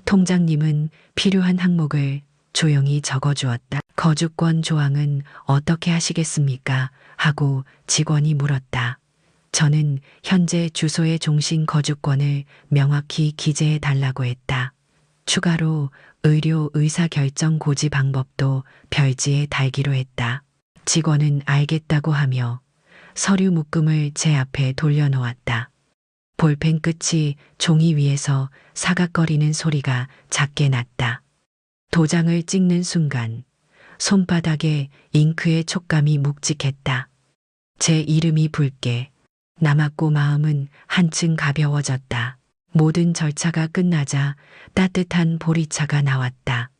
통장님은 필요한 항목을 조용히 적어주었다. 거주권 조항은 어떻게 하시겠습니까? 하고 직원이 물었다. 저는 현재 주소의 종신 거주권을 명확히 기재해 달라고 했다. 추가로 의료 의사결정 고지 방법도 별지에 달기로 했다. 직원은 알겠다고 하며 서류 묶음을 제 앞에 돌려놓았다. 볼펜 끝이 종이 위에서 사각거리는 소리가 작게 났다. 도장을 찍는 순간 손바닥에 잉크의 촉감이 묵직했다. 제 이름이 붉게 남았고 마음은 한층 가벼워졌다. 모든 절차가 끝나자 따뜻한 보리차가 나왔다.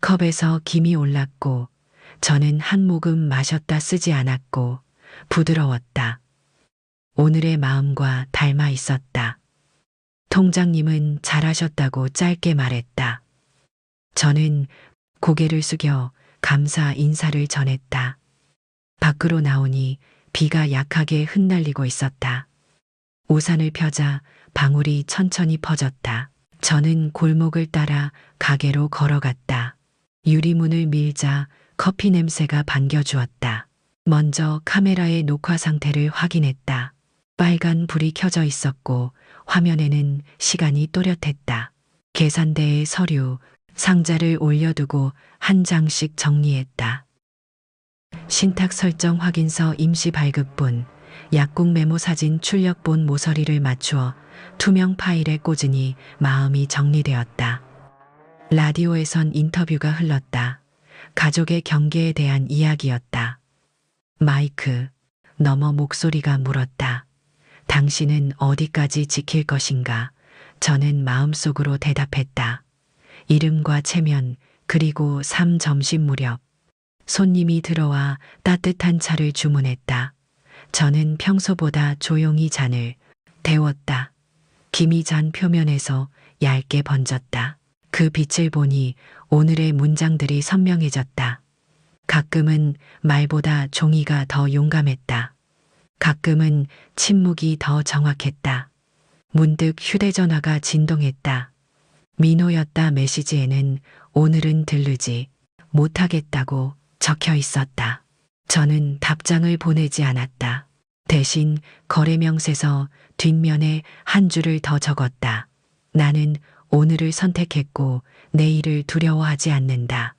컵에서 김이 올랐고 저는 한 모금 마셨다 쓰지 않았고 부드러웠다. 오늘의 마음과 닮아 있었다. 통장님은 잘하셨다고 짧게 말했다. 저는 고개를 숙여 감사 인사를 전했다. 밖으로 나오니 비가 약하게 흩날리고 있었다. 우산을 펴자 방울이 천천히 퍼졌다. 저는 골목을 따라 가게로 걸어갔다. 유리문을 밀자 커피 냄새가 반겨주었다. 먼저 카메라의 녹화 상태를 확인했다. 빨간 불이 켜져 있었고 화면에는 시간이 또렷했다. 계산대에 서류, 상자를 올려두고 한 장씩 정리했다. 신탁 설정 확인서 임시 발급본, 약국 메모 사진 출력본 모서리를 맞추어 투명 파일에 꽂으니 마음이 정리되었다. 라디오에선 인터뷰가 흘렀다. 가족의 경계에 대한 이야기였다. 마이크 너머 목소리가 물었다. 당신은 어디까지 지킬 것인가? 저는 마음속으로 대답했다. 이름과 체면 그리고 3점심 무렵 손님이 들어와 따뜻한 차를 주문했다. 저는 평소보다 조용히 잔을 데웠다. 김이 잔 표면에서 얇게 번졌다. 그 빛을 보니 오늘의 문장들이 선명해졌다. 가끔은 말보다 종이가 더 용감했다. 가끔은 침묵이 더 정확했다. 문득 휴대전화가 진동했다. 민호였다. 메시지에는 오늘은 들르지 못하겠다고 적혀 있었다. 저는 답장을 보내지 않았다. 대신 거래명세서 뒷면에 한 줄을 더 적었다. 나는 오늘을 선택했고 내일을 두려워하지 않는다.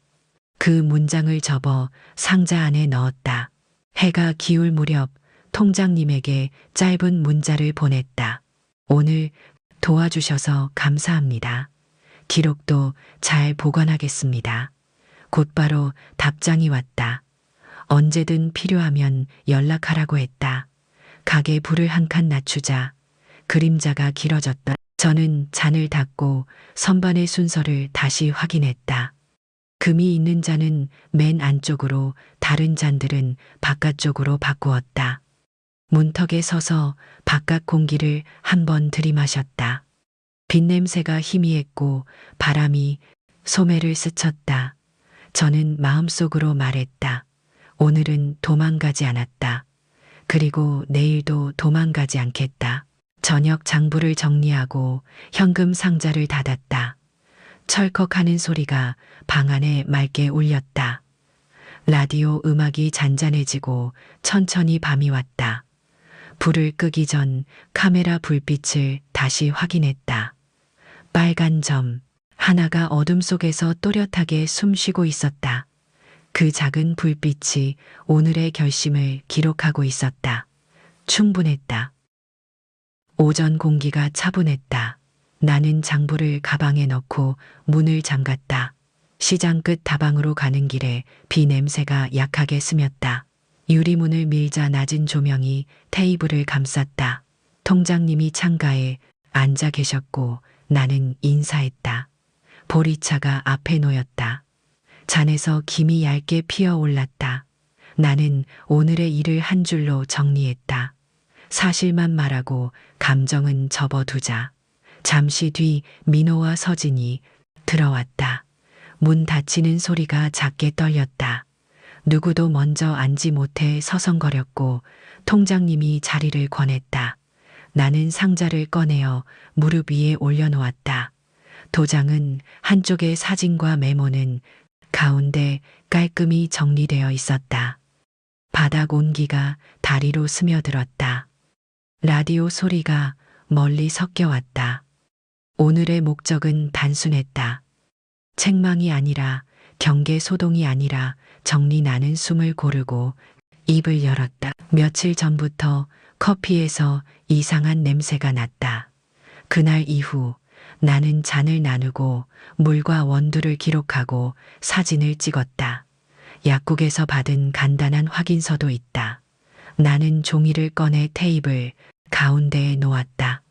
그 문장을 접어 상자 안에 넣었다. 해가 기울 무렵 통장님에게 짧은 문자를 보냈다. 오늘 도와주셔서 감사합니다. 기록도 잘 보관하겠습니다. 곧바로 답장이 왔다. 언제든 필요하면 연락하라고 했다. 가게 불을 한 칸 낮추자 그림자가 길어졌다. 저는 잔을 닫고 선반의 순서를 다시 확인했다. 금이 있는 잔은 맨 안쪽으로, 다른 잔들은 바깥쪽으로 바꾸었다. 문턱에 서서 바깥 공기를 한번 들이마셨다. 빈냄새가 희미했고 바람이 소매를 스쳤다. 저는 마음속으로 말했다. 오늘은 도망가지 않았다. 그리고 내일도 도망가지 않겠다. 저녁 장부를 정리하고 현금 상자를 닫았다. 철컥하는 소리가 방 안에 맑게 울렸다. 라디오 음악이 잔잔해지고 천천히 밤이 왔다. 불을 끄기 전 카메라 불빛을 다시 확인했다. 빨간 점 하나가 어둠 속에서 또렷하게 숨쉬고 있었다. 그 작은 불빛이 오늘의 결심을 기록하고 있었다. 충분했다. 오전 공기가 차분했다. 나는 장부를 가방에 넣고 문을 잠갔다. 시장 끝 다방으로 가는 길에 비 냄새가 약하게 스쳤다. 유리문을 밀자 낮은 조명이 테이블을 감쌌다. 통장님이 창가에 앉아 계셨고 나는 인사했다. 보리차가 앞에 놓였다. 잔에서 김이 얇게 피어올랐다. 나는 오늘의 일을 한 줄로 정리했다. 사실만 말하고 감정은 접어두자. 잠시 뒤 민호와 서진이 들어왔다. 문 닫히는 소리가 작게 떨렸다. 누구도 먼저 앉지 못해 서성거렸고 통장님이 자리를 권했다. 나는 상자를 꺼내어 무릎 위에 올려놓았다. 도장은 한쪽에 사진과 메모는 가운데 깔끔히 정리되어 있었다. 바닥 온기가 다리로 스며들었다. 라디오 소리가 멀리 섞여왔다. 오늘의 목적은 단순했다. 책망이 아니라, 경계 소동이 아니라 정리. 나는 숨을 고르고 입을 열었다. 며칠 전부터 커피에서 이상한 냄새가 났다. 그날 이후 나는 잔을 나누고 물과 원두를 기록하고 사진을 찍었다. 약국에서 받은 간단한 확인서도 있다. 나는 종이를 꺼내 테이블 가운데에 놓았다.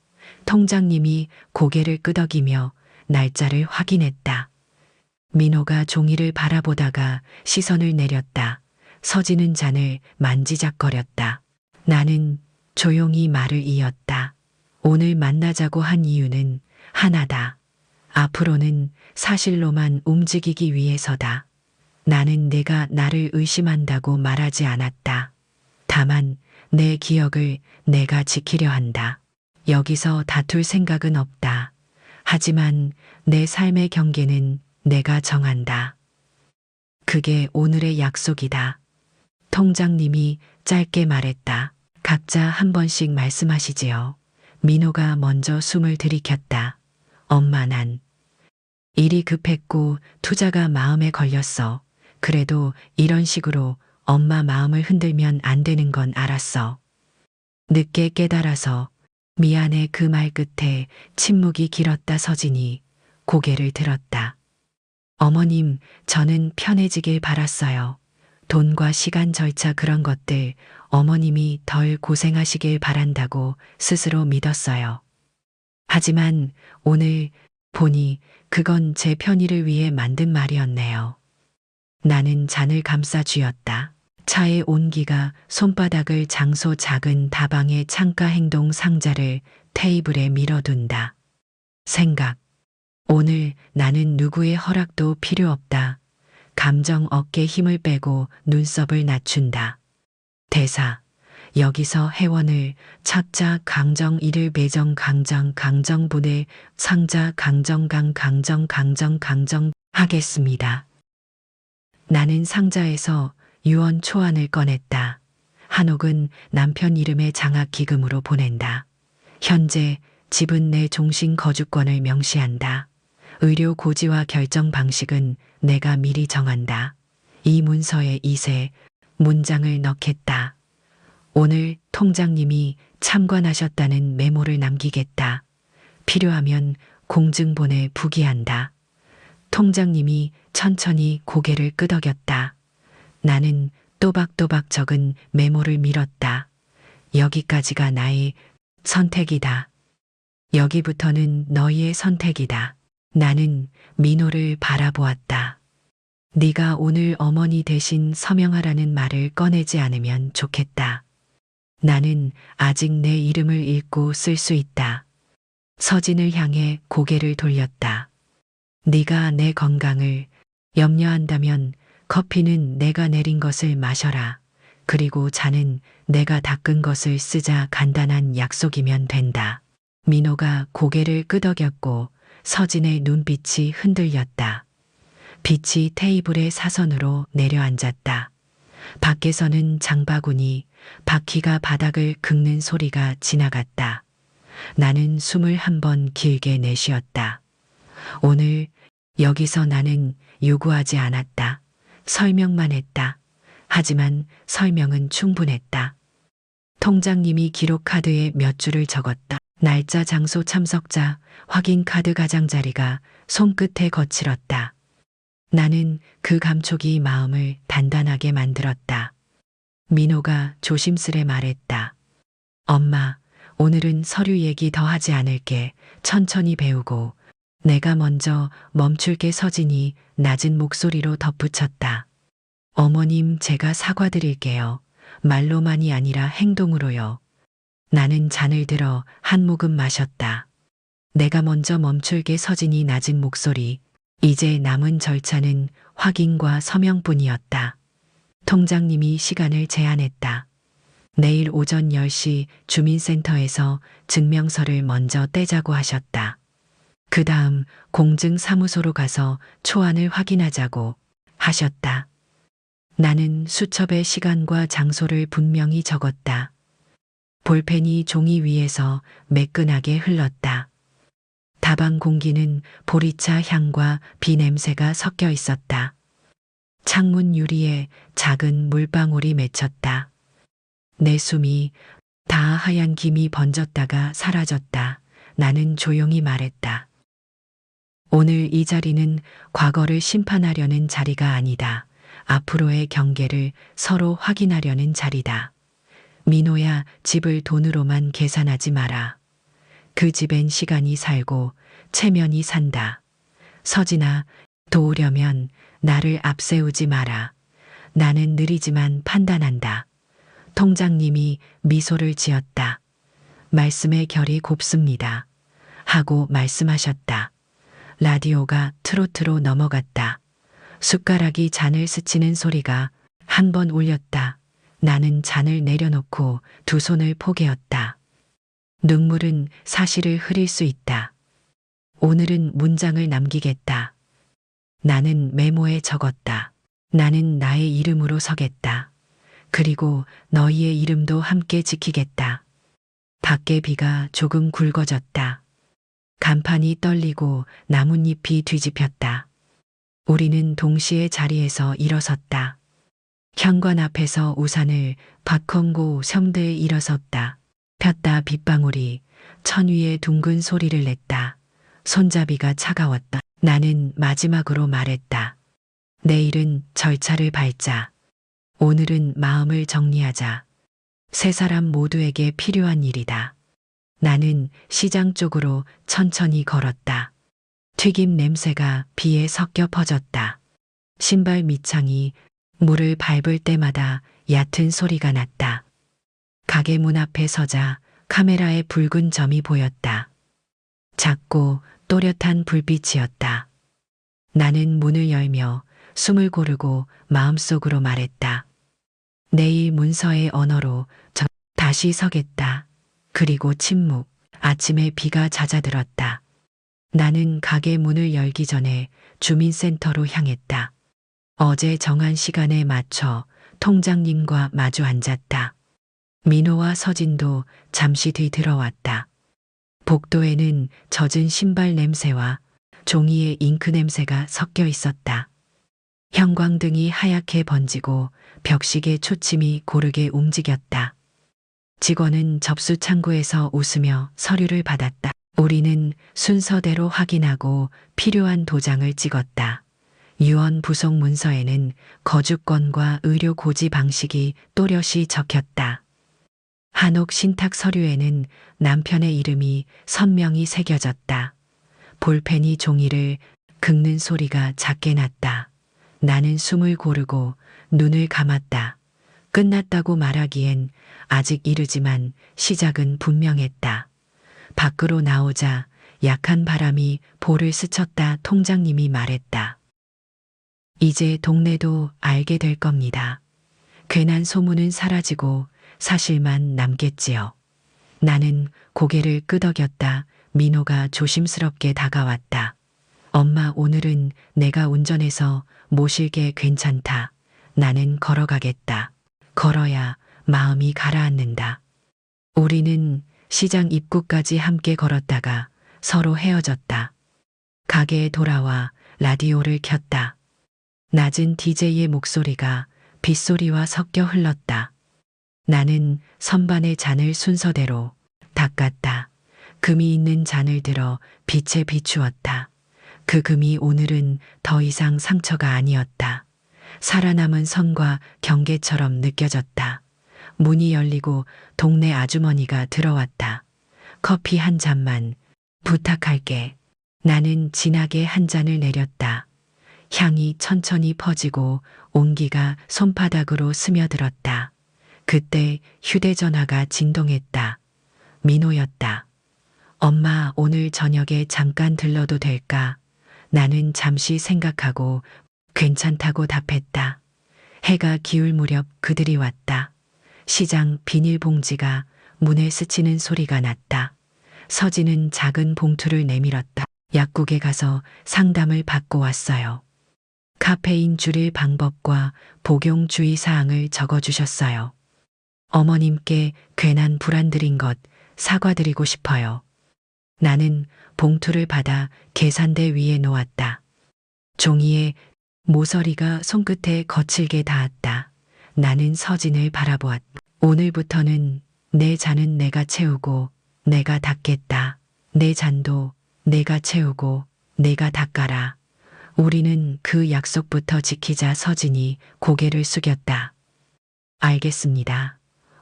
통장님이 고개를 끄덕이며 날짜를 확인했다. 민호가 종이를 바라보다가 시선을 내렸다. 서지는 잔을 만지작거렸다. 나는 조용히 말을 이었다. 오늘 만나자고 한 이유는 하나다. 앞으로는 사실로만 움직이기 위해서다. 나는 내가 나를 의심한다고 말하지 않았다. 다만 내 기억을 내가 지키려 한다. 여기서 다툴 생각은 없다. 하지만 내 삶의 경계는 내가 정한다. 그게 오늘의 약속이다. 통장님이 짧게 말했다. 각자 한 번씩 말씀하시지요. 민호가 먼저 숨을 들이켰다. 엄마, 난 일이 급했고 투자가 마음에 걸렸어. 그래도 이런 식으로 엄마 마음을 흔들면 안 되는 건 알았어. 늦게 깨달아서 미안해. 그 말 끝에 침묵이 길었다. 서진이 고개를 들었다. 어머님, 저는 편해지길 바랐어요. 돈과 시간, 절차, 그런 것들 어머님이 덜 고생하시길 바란다고 스스로 믿었어요. 하지만 오늘 보니 그건 제 편의를 위해 만든 말이었네요. 나는 잔을 감싸 쥐었다. 차의 온기가 손바닥을 장소. 작은 다방의 창가. 행동. 상자를 테이블에 밀어둔다. 생각. 오늘 나는 누구의 허락도 필요 없다. 감정. 어깨 힘을 빼고 눈썹을 낮춘다. 대사. 여기서 회원을 찾자. 강정. 일을 배정. 강정. 강정분해. 상자. 강정강. 강정 하겠습니다. 나는 상자에서 유언 초안을 꺼냈다. 한옥은 남편 이름의 장학기금으로 보낸다. 현재 집은 내 종신 거주권을 명시한다. 의료 고지와 결정 방식은 내가 미리 정한다. 이 문서에 이세 문장을 넣겠다. 오늘 통장님이 참관하셨다는 메모를 남기겠다. 필요하면 공증본에 부기한다. 통장님이 천천히 고개를 끄덕였다. 나는 또박또박 적은 메모를 밀었다. 여기까지가 나의 선택이다. 여기부터는 너희의 선택이다. 나는 민호를 바라보았다. 네가 오늘 어머니 대신 서명하라는 말을 꺼내지 않으면 좋겠다. 나는 아직 내 이름을 읽고 쓸 수 있다. 서진을 향해 고개를 돌렸다. 네가 내 건강을 염려한다면 커피는 내가 내린 것을 마셔라. 그리고 잔은 내가 닦은 것을 쓰자. 간단한 약속이면 된다. 민호가 고개를 끄덕였고 서진의 눈빛이 흔들렸다. 빛이 테이블의 사선으로 내려앉았다. 밖에서는 장바구니, 바퀴가 바닥을 긁는 소리가 지나갔다. 나는 숨을 한 번 길게 내쉬었다. 오늘 여기서 나는 요구하지 않았다. 설명만 했다. 하지만 설명은 충분했다. 통장님이 기록 카드에 몇 줄을 적었다. 날짜, 장소, 참석자, 확인 카드 가장자리가 손끝에 거칠었다. 나는 그 감촉이 마음을 단단하게 만들었다. 민호가 조심스레 말했다. 엄마, 오늘은 서류 얘기 더 하지 않을게. 천천히 배우고. 내가 먼저 멈출게. 서진이 낮은 목소리로 덧붙였다. 어머님, 제가 사과드릴게요. 말로만이 아니라 행동으로요. 나는 잔을 들어 한 모금 마셨다. 내가 먼저 멈출게. 서진이 낮은 목소리. 이제 남은 절차는 확인과 서명뿐이었다. 통장님이 시간을 제한했다. 내일 오전 10시 주민센터에서 증명서를 먼저 떼자고 하셨다. 그 다음 공증사무소로 가서 초안을 확인하자고 하셨다. 나는 수첩에 시간과 장소를 분명히 적었다. 볼펜이 종이 위에서 매끈하게 흘렀다. 다방 공기는 보리차 향과 비 냄새가 섞여 있었다. 창문 유리에 작은 물방울이 맺혔다. 내 숨이 다 하얀 김이 번졌다가 사라졌다. 나는 조용히 말했다. 오늘 이 자리는 과거를 심판하려는 자리가 아니다. 앞으로의 경계를 서로 확인하려는 자리다. 민호야, 집을 돈으로만 계산하지 마라. 그 집엔 시간이 살고 체면이 산다. 서진아, 도우려면 나를 앞세우지 마라. 나는 느리지만 판단한다. 통장님이 미소를 지었다. 말씀의 결이 곱습니다. 하고 말씀하셨다. 라디오가 트로트로 넘어갔다. 숟가락이 잔을 스치는 소리가 한 번 울렸다. 나는 잔을 내려놓고 두 손을 포개었다. 눈물은 사실을 흐릴 수 있다. 오늘은 문장을 남기겠다. 나는 메모에 적었다. 나는 나의 이름으로 서겠다. 그리고 너희의 이름도 함께 지키겠다. 밖에 비가 조금 굵어졌다. 간판이 떨리고 나뭇잎이 뒤집혔다. 우리는 동시에 자리에서 일어섰다. 현관 앞에서 우산을 박헌고 섬대에 일어섰다. 폈다. 빗방울이 천 위에 둥근 소리를 냈다. 손잡이가 차가웠다. 나는 마지막으로 말했다. 내일은 절차를 밟자. 오늘은 마음을 정리하자. 세 사람 모두에게 필요한 일이다. 나는 시장 쪽으로 천천히 걸었다. 튀김 냄새가 비에 섞여 퍼졌다. 신발 밑창이 물을 밟을 때마다 얕은 소리가 났다. 가게 문 앞에 서자 카메라에 붉은 점이 보였다. 작고 또렷한 불빛이었다. 나는 문을 열며 숨을 고르고 마음속으로 말했다. 내일 문서의 언어로 다시 서겠다. 그리고 침묵. 아침에 비가 잦아들었다. 나는 가게 문을 열기 전에 주민센터로 향했다. 어제 정한 시간에 맞춰 통장님과 마주 앉았다. 민호와 서진도 잠시 뒤 들어왔다. 복도에는 젖은 신발 냄새와 종이에 잉크 냄새가 섞여 있었다. 형광등이 하얗게 번지고 벽식의 초침이 고르게 움직였다. 직원은 접수 창구에서 웃으며 서류를 받았다. 우리는 순서대로 확인하고 필요한 도장을 찍었다. 유언 부속 문서에는 거주권과 의료 고지 방식이 또렷이 적혔다. 한옥 신탁 서류에는 남편의 이름이 선명히 새겨졌다. 볼펜이 종이를 긁는 소리가 작게 났다. 나는 숨을 고르고 눈을 감았다. 끝났다고 말하기엔 아직 이르지만 시작은 분명했다. 밖으로 나오자 약한 바람이 볼을 스쳤다. 통장님이 말했다. 이제 동네도 알게 될 겁니다. 괜한 소문은 사라지고 사실만 남겠지요. 나는 고개를 끄덕였다. 민호가 조심스럽게 다가왔다. 엄마, 오늘은 내가 운전해서 모실게. 괜찮다. 나는 걸어가겠다. 걸어야 마음이 가라앉는다. 우리는 시장 입구까지 함께 걸었다가 서로 헤어졌다. 가게에 돌아와 라디오를 켰다. 낮은 DJ의 목소리가 빗소리와 섞여 흘렀다. 나는 선반의 잔을 순서대로 닦았다. 금이 있는 잔을 들어 빛에 비추었다. 그 금이 오늘은 더 이상 상처가 아니었다. 살아남은 선과 경계처럼 느껴졌다. 문이 열리고 동네 아주머니가 들어왔다. 커피 한 잔만 부탁할게. 나는 진하게 한 잔을 내렸다. 향이 천천히 퍼지고 온기가 손바닥으로 스며들었다. 그때 휴대전화가 진동했다. 민호였다. 엄마, 오늘 저녁에 잠깐 들러도 될까? 나는 잠시 생각하고 괜찮다고 답했다. 해가 기울 무렵 그들이 왔다. 시장 비닐봉지가 문에 스치는 소리가 났다. 서진은 작은 봉투를 내밀었다. 약국에 가서 상담을 받고 왔어요. 카페인 줄일 방법과 복용 주의사항을 적어주셨어요. 어머님께 괜한 불안 드린 것 사과드리고 싶어요. 나는 봉투를 받아 계산대 위에 놓았다. 종이에 모서리가 손끝에 거칠게 닿았다. 나는 서진을 바라보았다. 오늘부터는 내 잔은 내가 채우고 내가 닦겠다. 내 잔도 내가 채우고 내가 닦아라. 우리는 그 약속부터 지키자. 서진이 고개를 숙였다. 알겠습니다.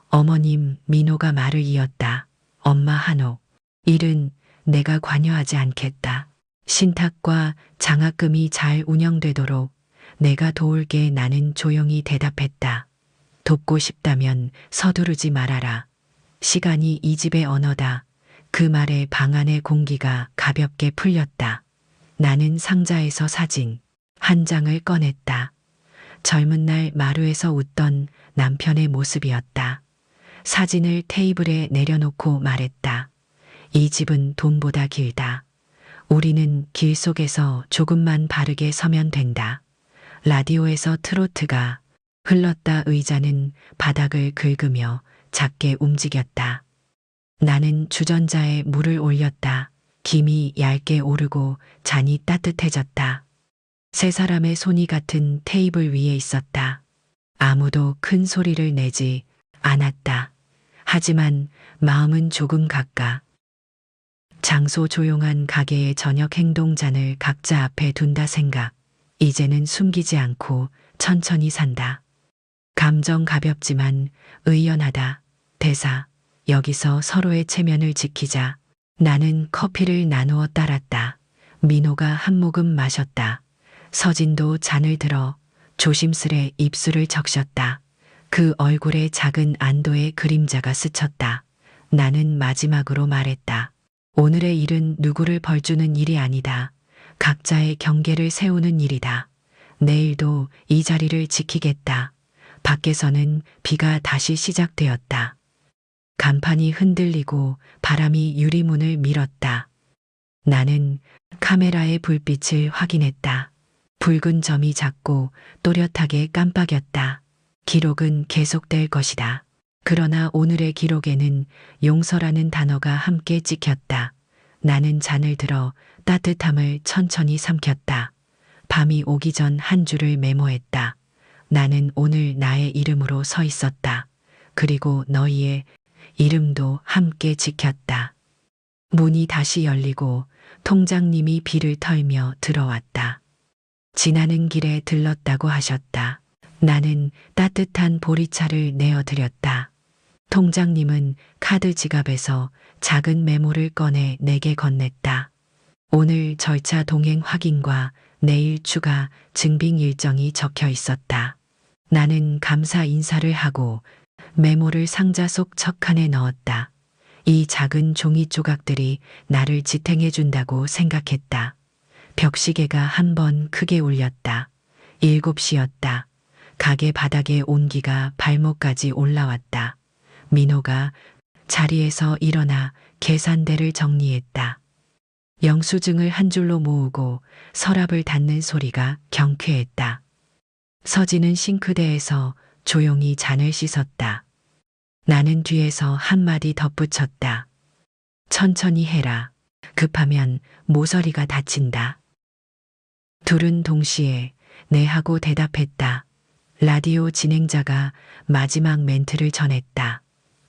어머님. 민호가 말을 이었다. 엄마, 한옥 일은 내가 관여하지 않겠다. 신탁과 장학금이 잘 운영되도록 내가 도울게. 나는 조용히 대답했다. 돕고 싶다면 서두르지 말아라. 시간이 이 집의 언어다. 그 말에 방 안의 공기가 가볍게 풀렸다. 나는 상자에서 사진 한 장을 꺼냈다. 젊은 날 마루에서 웃던 남편의 모습이었다. 사진을 테이블에 내려놓고 말했다. 이 집은 돈보다 길다. 우리는 길 속에서 조금만 바르게 서면 된다. 라디오에서 트로트가 흘렀다. 의자는 바닥을 긁으며 작게 움직였다. 나는 주전자에 물을 올렸다. 김이 얇게 오르고 잔이 따뜻해졌다. 세 사람의 손이 같은 테이블 위에 있었다. 아무도 큰 소리를 내지 않았다. 하지만 마음은 조금 가까. 장소 조용한 가게의 저녁 행동잔을 각자 앞에 둔다 생각. 이제는 숨기지 않고 천천히 산다. 감정 가볍지만 의연하다. 대사. 여기서 서로의 체면을 지키자. 나는 커피를 나누어 따랐다. 민호가 한 모금 마셨다. 서진도 잔을 들어 조심스레 입술을 적셨다. 그 얼굴에 작은 안도의 그림자가 스쳤다. 나는 마지막으로 말했다. 오늘의 일은 누구를 벌주는 일이 아니다. 각자의 경계를 세우는 일이다. 내일도 이 자리를 지키겠다. 밖에서는 비가 다시 시작되었다. 간판이 흔들리고 바람이 유리문을 밀었다. 나는 카메라의 불빛을 확인했다. 붉은 점이 작고 또렷하게 깜빡였다. 기록은 계속될 것이다. 그러나 오늘의 기록에는 용서라는 단어가 함께 찍혔다. 나는 잔을 들어 따뜻함을 천천히 삼켰다. 밤이 오기 전 한 줄을 메모했다. 나는 오늘 나의 이름으로 서 있었다. 그리고 너희의 이름도 함께 지켰다. 문이 다시 열리고 통장님이 비를 털며 들어왔다. 지나는 길에 들렀다고 하셨다. 나는 따뜻한 보리차를 내어드렸다. 통장님은 카드 지갑에서 작은 메모를 꺼내 내게 건넸다. 오늘 절차 동행 확인과 내일 추가 증빙 일정이 적혀 있었다. 나는 감사 인사를 하고 메모를 상자 속 척칸에 넣었다. 이 작은 종이 조각들이 나를 지탱해 준다고 생각했다. 벽시계가 한 번 크게 울렸다. 7시였다. 가게 바닥에 온기가 발목까지 올라왔다. 민호가 자리에서 일어나 계산대를 정리했다. 영수증을 한 줄로 모으고 서랍을 닫는 소리가 경쾌했다. 서진은 싱크대에서 조용히 잔을 씻었다. 나는 뒤에서 한마디 덧붙였다. 천천히 해라. 급하면 모서리가 다친다. 둘은 동시에 네 하고 대답했다. 라디오 진행자가 마지막 멘트를 전했다.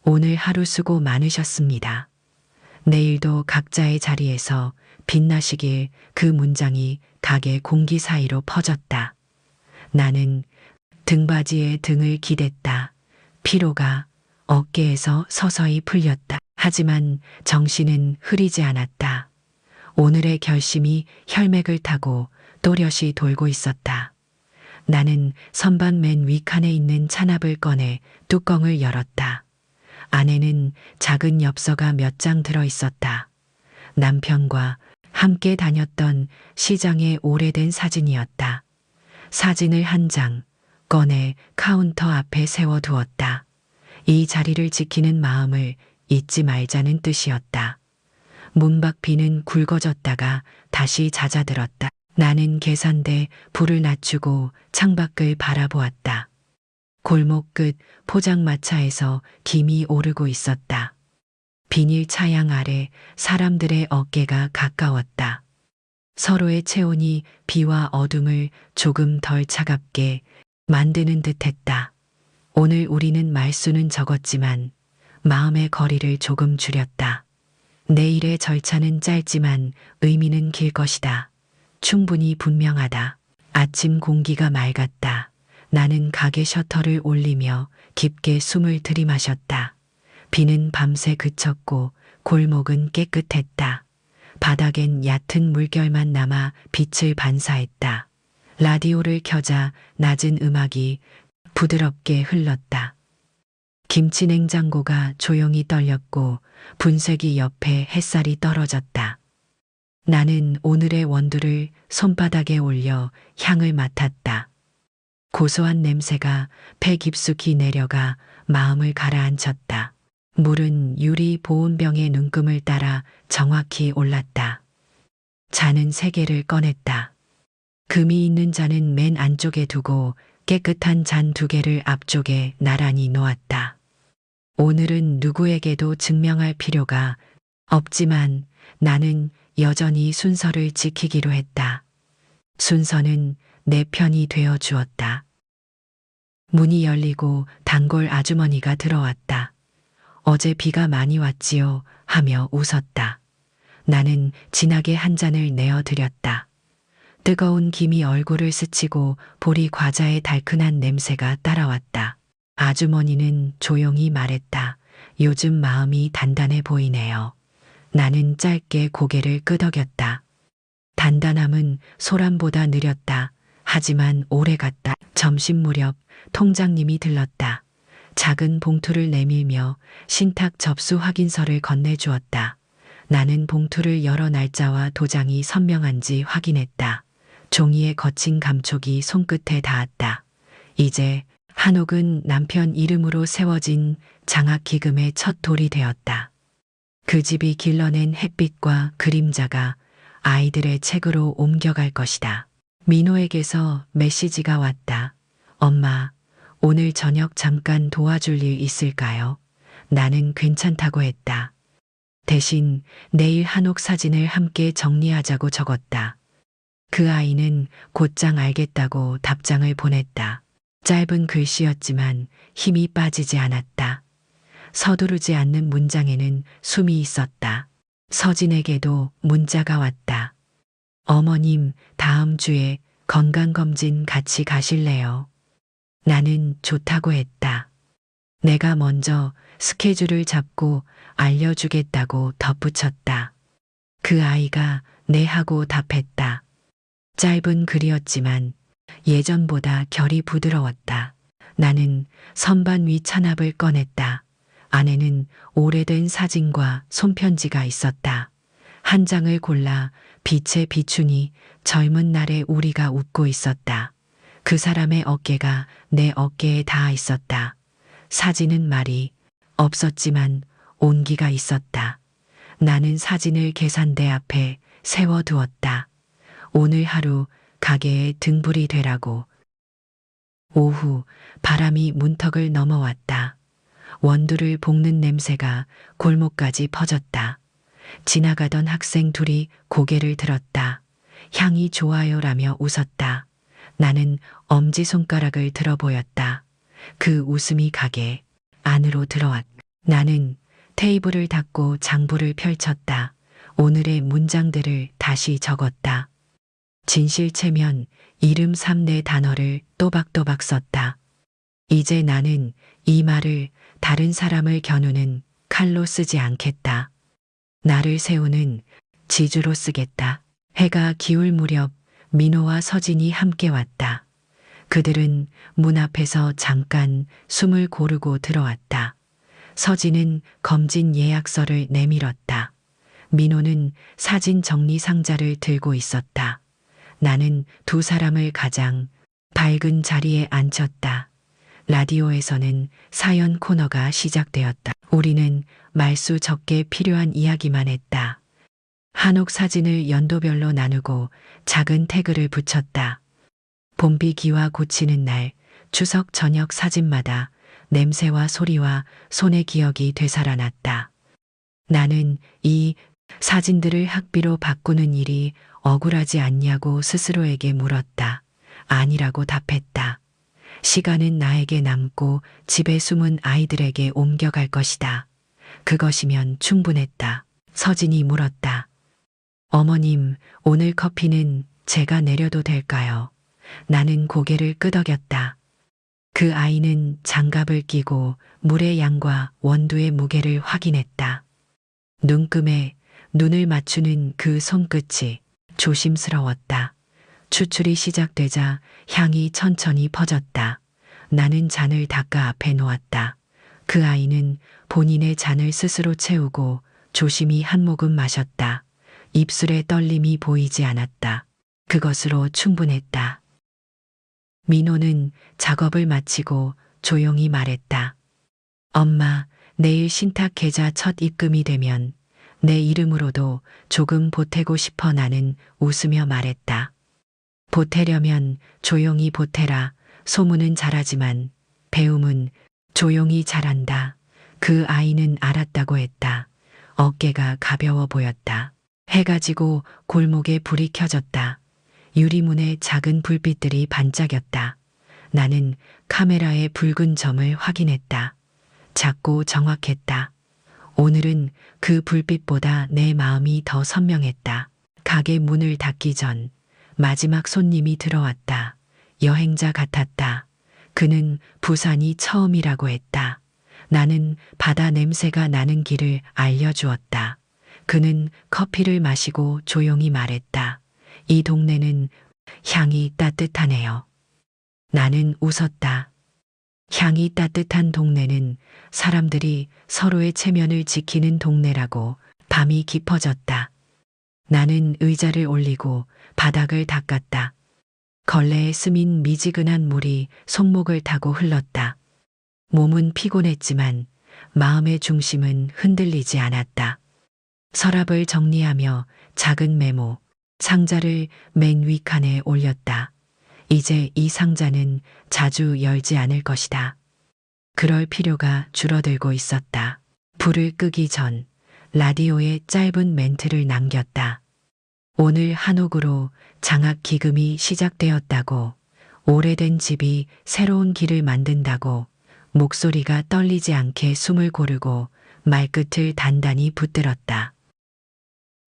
오늘 하루 수고 많으셨습니다. 내일도 각자의 자리에서 빛나시길. 그 문장이 가게 공기 사이로 퍼졌다. 나는 등받이에 등을 기댔다. 피로가 어깨에서 서서히 풀렸다. 하지만 정신은 흐리지 않았다. 오늘의 결심이 혈맥을 타고 또렷이 돌고 있었다. 나는 선반 맨 위칸에 있는 찬압을 꺼내 뚜껑을 열었다. 안에는 작은 엽서가 몇 장 들어 있었다. 남편과 함께 다녔던 시장의 오래된 사진이었다. 사진을 한 장 꺼내 카운터 앞에 세워두었다. 이 자리를 지키는 마음을 잊지 말자는 뜻이었다. 문 밖 비는 굵어졌다가 다시 잦아들었다. 나는 계산대 불을 낮추고 창밖을 바라보았다. 골목 끝 포장마차에서 김이 오르고 있었다. 비닐 차양 아래 사람들의 어깨가 가까웠다. 서로의 체온이 비와 어둠을 조금 덜 차갑게 만드는 듯했다. 오늘 우리는 말수는 적었지만 마음의 거리를 조금 줄였다. 내일의 절차는 짧지만 의미는 길 것이다. 충분히 분명하다. 아침 공기가 맑았다. 나는 가게 셔터를 올리며 깊게 숨을 들이마셨다. 비는 밤새 그쳤고 골목은 깨끗했다. 바닥엔 얕은 물결만 남아 빛을 반사했다. 라디오를 켜자 낮은 음악이 부드럽게 흘렀다. 김치 냉장고가 조용히 떨렸고 분쇄기 옆에 햇살이 떨어졌다. 나는 오늘의 원두를 손바닥에 올려 향을 맡았다. 고소한 냄새가 배 깊숙이 내려가 마음을 가라앉혔다. 물은 유리 보온병의 눈금을 따라 정확히 올랐다. 잔은 3개를 꺼냈다. 금이 있는 잔은 맨 안쪽에 두고 깨끗한 잔 2개를 앞쪽에 나란히 놓았다. 오늘은 누구에게도 증명할 필요가 없지만 나는 여전히 순서를 지키기로 했다. 순서는 내 편이 되어 주었다. 문이 열리고 단골 아주머니가 들어왔다. 어제 비가 많이 왔지요 하며 웃었다. 나는 진하게 한 잔을 내어드렸다. 뜨거운 김이 얼굴을 스치고 보리 과자의 달큰한 냄새가 따라왔다. 아주머니는 조용히 말했다. 요즘 마음이 단단해 보이네요. 나는 짧게 고개를 끄덕였다. 단단함은 소란보다 느렸다. 하지만 오래갔다. 점심 무렵 통장님이 들렀다. 작은 봉투를 내밀며 신탁 접수 확인서를 건네주었다. 나는 봉투를 열어 날짜와 도장이 선명한지 확인했다. 종이의 거친 감촉이 손끝에 닿았다. 이제 한옥은 남편 이름으로 세워진 장학기금의 첫 돌이 되었다. 그 집이 길러낸 햇빛과 그림자가 아이들의 책으로 옮겨갈 것이다. 민호에게서 메시지가 왔다. 엄마, 오늘 저녁 잠깐 도와줄 일 있을까요? 나는 괜찮다고 했다. 대신 내일 한옥 사진을 함께 정리하자고 적었다. 그 아이는 곧장 알겠다고 답장을 보냈다. 짧은 글씨였지만 힘이 빠지지 않았다. 서두르지 않는 문장에는 숨이 있었다. 서진에게도 문자가 왔다. 어머님, 다음 주에 건강검진 같이 가실래요? 나는 좋다고 했다. 내가 먼저 스케줄을 잡고 알려주겠다고 덧붙였다. 그 아이가 네 하고 답했다. 짧은 글이었지만 예전보다 결이 부드러웠다. 나는 선반 위 찬압을 꺼냈다. 안에는 오래된 사진과 손편지가 있었다. 한 장을 골라 빛에 비추니 젊은 날의 우리가 웃고 있었다. 그 사람의 어깨가 내 어깨에 닿아 있었다. 사진은 말이 없었지만 온기가 있었다. 나는 사진을 계산대 앞에 세워두었다. 오늘 하루 가게에 등불이 되라고. 오후 바람이 문턱을 넘어왔다. 원두를 볶는 냄새가 골목까지 퍼졌다. 지나가던 학생 둘이 고개를 들었다. 향이 좋아요라며 웃었다. 나는 엄지손가락을 들어 보였다. 그 웃음이 가게 안으로 들어왔다. 나는 테이블을 닫고 장부를 펼쳤다. 오늘의 문장들을 다시 적었다. 진실체면 이름 3네 단어를 또박또박 썼다. 이제 나는 이 말을 다른 사람을 겨누는 칼로 쓰지 않겠다. 나를 세우는 지주로 쓰겠다. 해가 기울 무렵 민호와 서진이 함께 왔다. 그들은 문 앞에서 잠깐 숨을 고르고 들어왔다. 서진은 검진 예약서를 내밀었다. 민호는 사진 정리 상자를 들고 있었다. 나는 두 사람을 가장 밝은 자리에 앉혔다. 라디오에서는 사연 코너가 시작되었다. 우리는 말수 적게 필요한 이야기만 했다. 한옥 사진을 연도별로 나누고 작은 태그를 붙였다. 봄비 기와 고치는 날, 추석 저녁 사진마다 냄새와 소리와 손의 기억이 되살아났다. 나는 이 사진들을 학비로 바꾸는 일이 억울하지 않냐고 스스로에게 물었다. 아니라고 답했다. 시간은 나에게 남고 집에 숨은 아이들에게 옮겨갈 것이다. 그것이면 충분했다. 서진이 물었다. 어머님, 오늘 커피는 제가 내려도 될까요? 나는 고개를 끄덕였다. 그 아이는 장갑을 끼고 물의 양과 원두의 무게를 확인했다. 눈금에 눈을 맞추는 그 손끝이 조심스러웠다. 추출이 시작되자 향이 천천히 퍼졌다. 나는 잔을 닦아 앞에 놓았다. 그 아이는 본인의 잔을 스스로 채우고 조심히 한 모금 마셨다. 입술에 떨림이 보이지 않았다. 그것으로 충분했다. 민호는 작업을 마치고 조용히 말했다. 엄마, 내일 신탁 계좌 첫 입금이 되면 내 이름으로도 조금 보태고 싶어. 나는 웃으며 말했다. 보태려면 조용히 보태라. 소문은 잘하지만 배움은 조용히 잘한다. 그 아이는 알았다고 했다. 어깨가 가벼워 보였다. 해가 지고 골목에 불이 켜졌다. 유리문에 작은 불빛들이 반짝였다. 나는 카메라의 붉은 점을 확인했다. 작고 정확했다. 오늘은 그 불빛보다 내 마음이 더 선명했다. 가게 문을 닫기 전 마지막 손님이 들어왔다. 여행자 같았다. 그는 부산이 처음이라고 했다. 나는 바다 냄새가 나는 길을 알려주었다. 그는 커피를 마시고 조용히 말했다. 이 동네는 향이 따뜻하네요. 나는 웃었다. 향이 따뜻한 동네는 사람들이 서로의 체면을 지키는 동네라고. 밤이 깊어졌다. 나는 의자를 올리고 바닥을 닦았다. 걸레에 스민 미지근한 물이 손목을 타고 흘렀다. 몸은 피곤했지만 마음의 중심은 흔들리지 않았다. 서랍을 정리하며 작은 메모, 상자를 맨 위 칸에 올렸다. 이제 이 상자는 자주 열지 않을 것이다. 그럴 필요가 줄어들고 있었다. 불을 끄기 전 라디오에 짧은 멘트를 남겼다. 오늘 한옥으로 장학 기금이 시작되었다고, 오래된 집이 새로운 길을 만든다고. 목소리가 떨리지 않게 숨을 고르고 말끝을 단단히 붙들었다.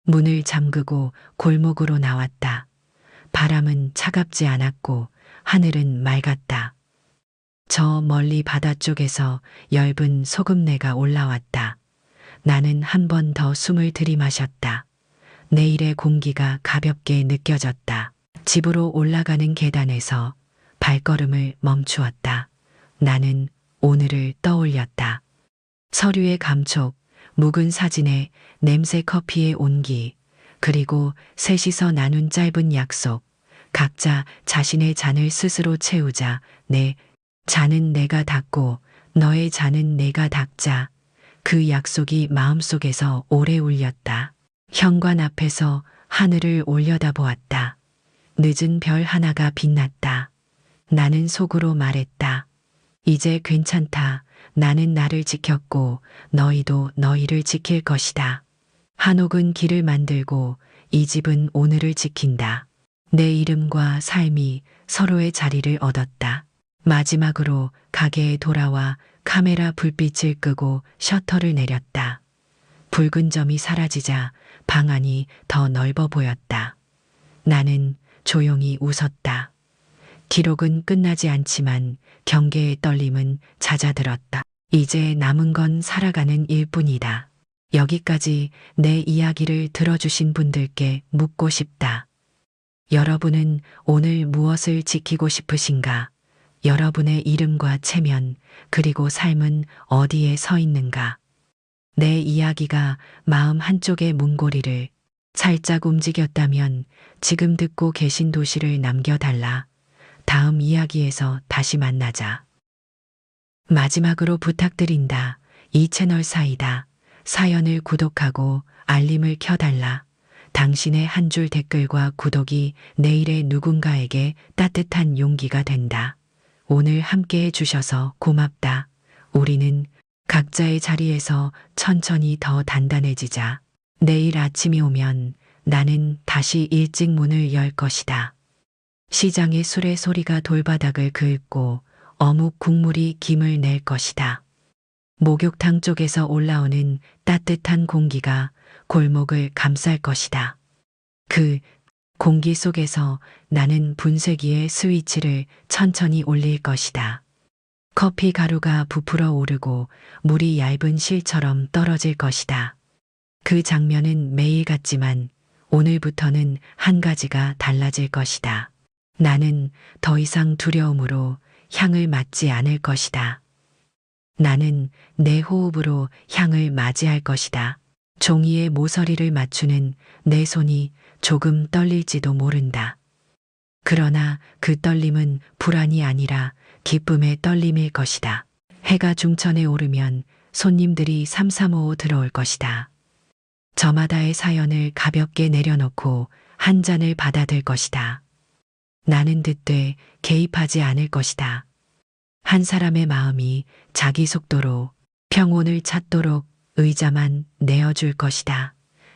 문을 잠그고 골목으로 나왔다. 바람은 차갑지 않았고 하늘은 맑았다. 저 멀리 바다 쪽에서 엷은 소금내가 올라왔다. 나는 한 번 더 숨을 들이마셨다. 내일의 공기가 가볍게 느껴졌다. 집으로 올라가는 계단에서 발걸음을 멈추었다. 나는 오늘을 떠올렸다. 서류의 감촉, 묵은 사진에 냄새, 커피의 온기, 그리고 셋이서 나눈 짧은 약속. 각자 자신의 잔을 스스로 채우자. 내 잔은 내가 닦고 너의 잔은 내가 닦자. 그 약속이 마음속에서 오래 울렸다. 현관 앞에서 하늘을 올려다보았다. 늦은 별 하나가 빛났다. 나는 속으로 말했다. 이제 괜찮다. 나는 나를 지켰고 너희도 너희를 지킬 것이다. 한옥은 길을 만들고 이 집은 오늘을 지킨다. 내 이름과 삶이 서로의 자리를 얻었다. 마지막으로 가게에 돌아와 카메라 불빛을 끄고 셔터를 내렸다. 붉은 점이 사라지자 방 안이 더 넓어 보였다. 나는 조용히 웃었다. 기록은 끝나지 않지만 경계의 떨림은 잦아들었다. 이제 남은 건 살아가는 일뿐이다. 여기까지 내 이야기를 들어주신 분들께 묻고 싶다. 여러분은 오늘 무엇을 지키고 싶으신가? 여러분의 이름과 체면, 그리고 삶은 어디에 서 있는가? 내 이야기가 마음 한쪽의 문고리를 살짝 움직였다면 지금 듣고 계신 도시를 남겨달라. 다음 이야기에서 다시 만나자. 마지막으로 부탁드린다. 이 채널 사이다. 사연을 구독하고 알림을 켜달라. 당신의 한 줄 댓글과 구독이 내일의 누군가에게 따뜻한 용기가 된다. 오늘 함께 해주셔서 고맙다. 우리는 각자의 자리에서 천천히 더 단단해지자. 내일 아침이 오면 나는 다시 일찍 문을 열 것이다. 시장의 술의 소리가 돌바닥을 긁고 어묵 국물이 김을 낼 것이다. 목욕탕 쪽에서 올라오는 따뜻한 공기가 골목을 감쌀 것이다. 그 공기 속에서 나는 분쇄기의 스위치를 천천히 올릴 것이다. 커피 가루가 부풀어 오르고 물이 얇은 실처럼 떨어질 것이다. 그 장면은 매일 같지만 오늘부터는 한 가지가 달라질 것이다. 나는 더 이상 두려움으로 향을 맡지 않을 것이다. 나는 내 호흡으로 향을 맞이할 것이다. 종이에 모서리를 맞추는 내 손이 조금 떨릴지도 모른다. 그러나 그 떨림은 불안이 아니라 기쁨의 떨림일 것이다. 해가 중천에 오르면 손님들이 삼삼오오 들어올 것이다. 저마다의 사연을 가볍게 내려놓고 한 잔을 받아들 것이다. 나는 듣되 개입하지 않을 것이다. 한 사람의 마음이 자기 속도로 평온을 찾도록 의자만 내어줄 것이다.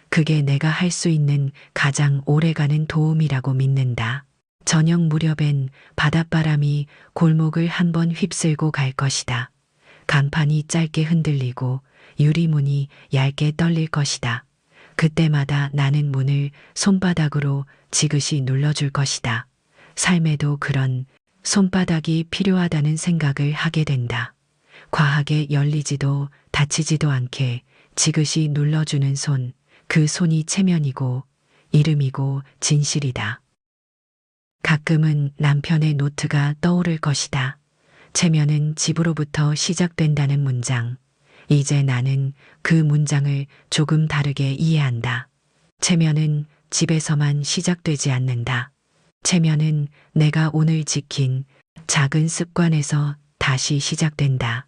그게 내가 할 수 있는 가장 오래가는 도움이라고 믿는다. 저녁 무렵엔 바닷바람이 골목을 한번 휩쓸고 갈 것이다. 간판이 짧게 흔들리고 유리문이 얇게 떨릴 것이다. 그때마다 나는 문을 손바닥으로 지그시 눌러줄 것이다. 삶에도 그런 손바닥이 필요하다는 생각을 하게 된다. 과하게 열리지도 닫히지도 않게 지그시 눌러주는 손, 그 손이 체면이고 이름이고 진실이다. 가끔은 남편의 노트가 떠오를 것이다. 체면은 집으로부터 시작된다는 문장. 이제 나는 그 문장을 조금 다르게 이해한다. 체면은 집에서만 시작되지 않는다. 체면은 내가 오늘 지킨 작은 습관에서 다시 시작된다.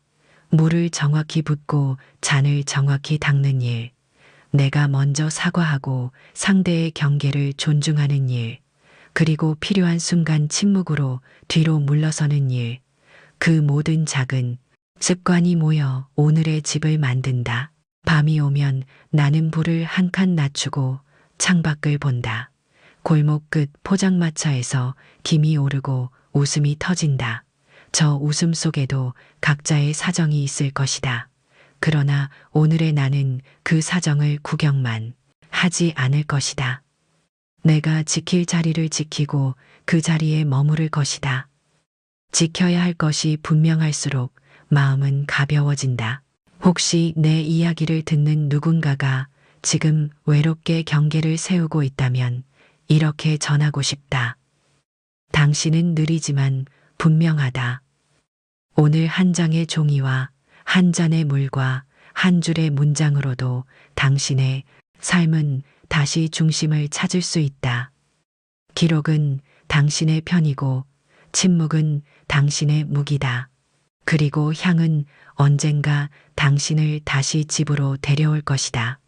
물을 정확히 붓고 잔을 정확히 닦는 일. 내가 먼저 사과하고 상대의 경계를 존중하는 일. 그리고 필요한 순간 침묵으로 뒤로 물러서는 일. 그 모든 작은 습관이 모여 오늘의 집을 만든다. 밤이 오면 나는 불을 한 칸 낮추고 창밖을 본다. 골목 끝 포장마차에서 김이 오르고 웃음이 터진다. 저 웃음 속에도 각자의 사정이 있을 것이다. 그러나 오늘의 나는 그 사정을 구경만 하지 않을 것이다. 내가 지킬 자리를 지키고 그 자리에 머무를 것이다. 지켜야 할 것이 분명할수록 마음은 가벼워진다. 혹시 내 이야기를 듣는 누군가가 지금 외롭게 경계를 세우고 있다면 이렇게 전하고 싶다. 당신은 느리지만 분명하다. 오늘 한 장의 종이와 한 잔의 물과 한 줄의 문장으로도 당신의 삶은 다시 중심을 찾을 수 있다. 기록은 당신의 편이고 침묵은 당신의 무기다. 그리고 향은 언젠가 당신을 다시 집으로 데려올 것이다.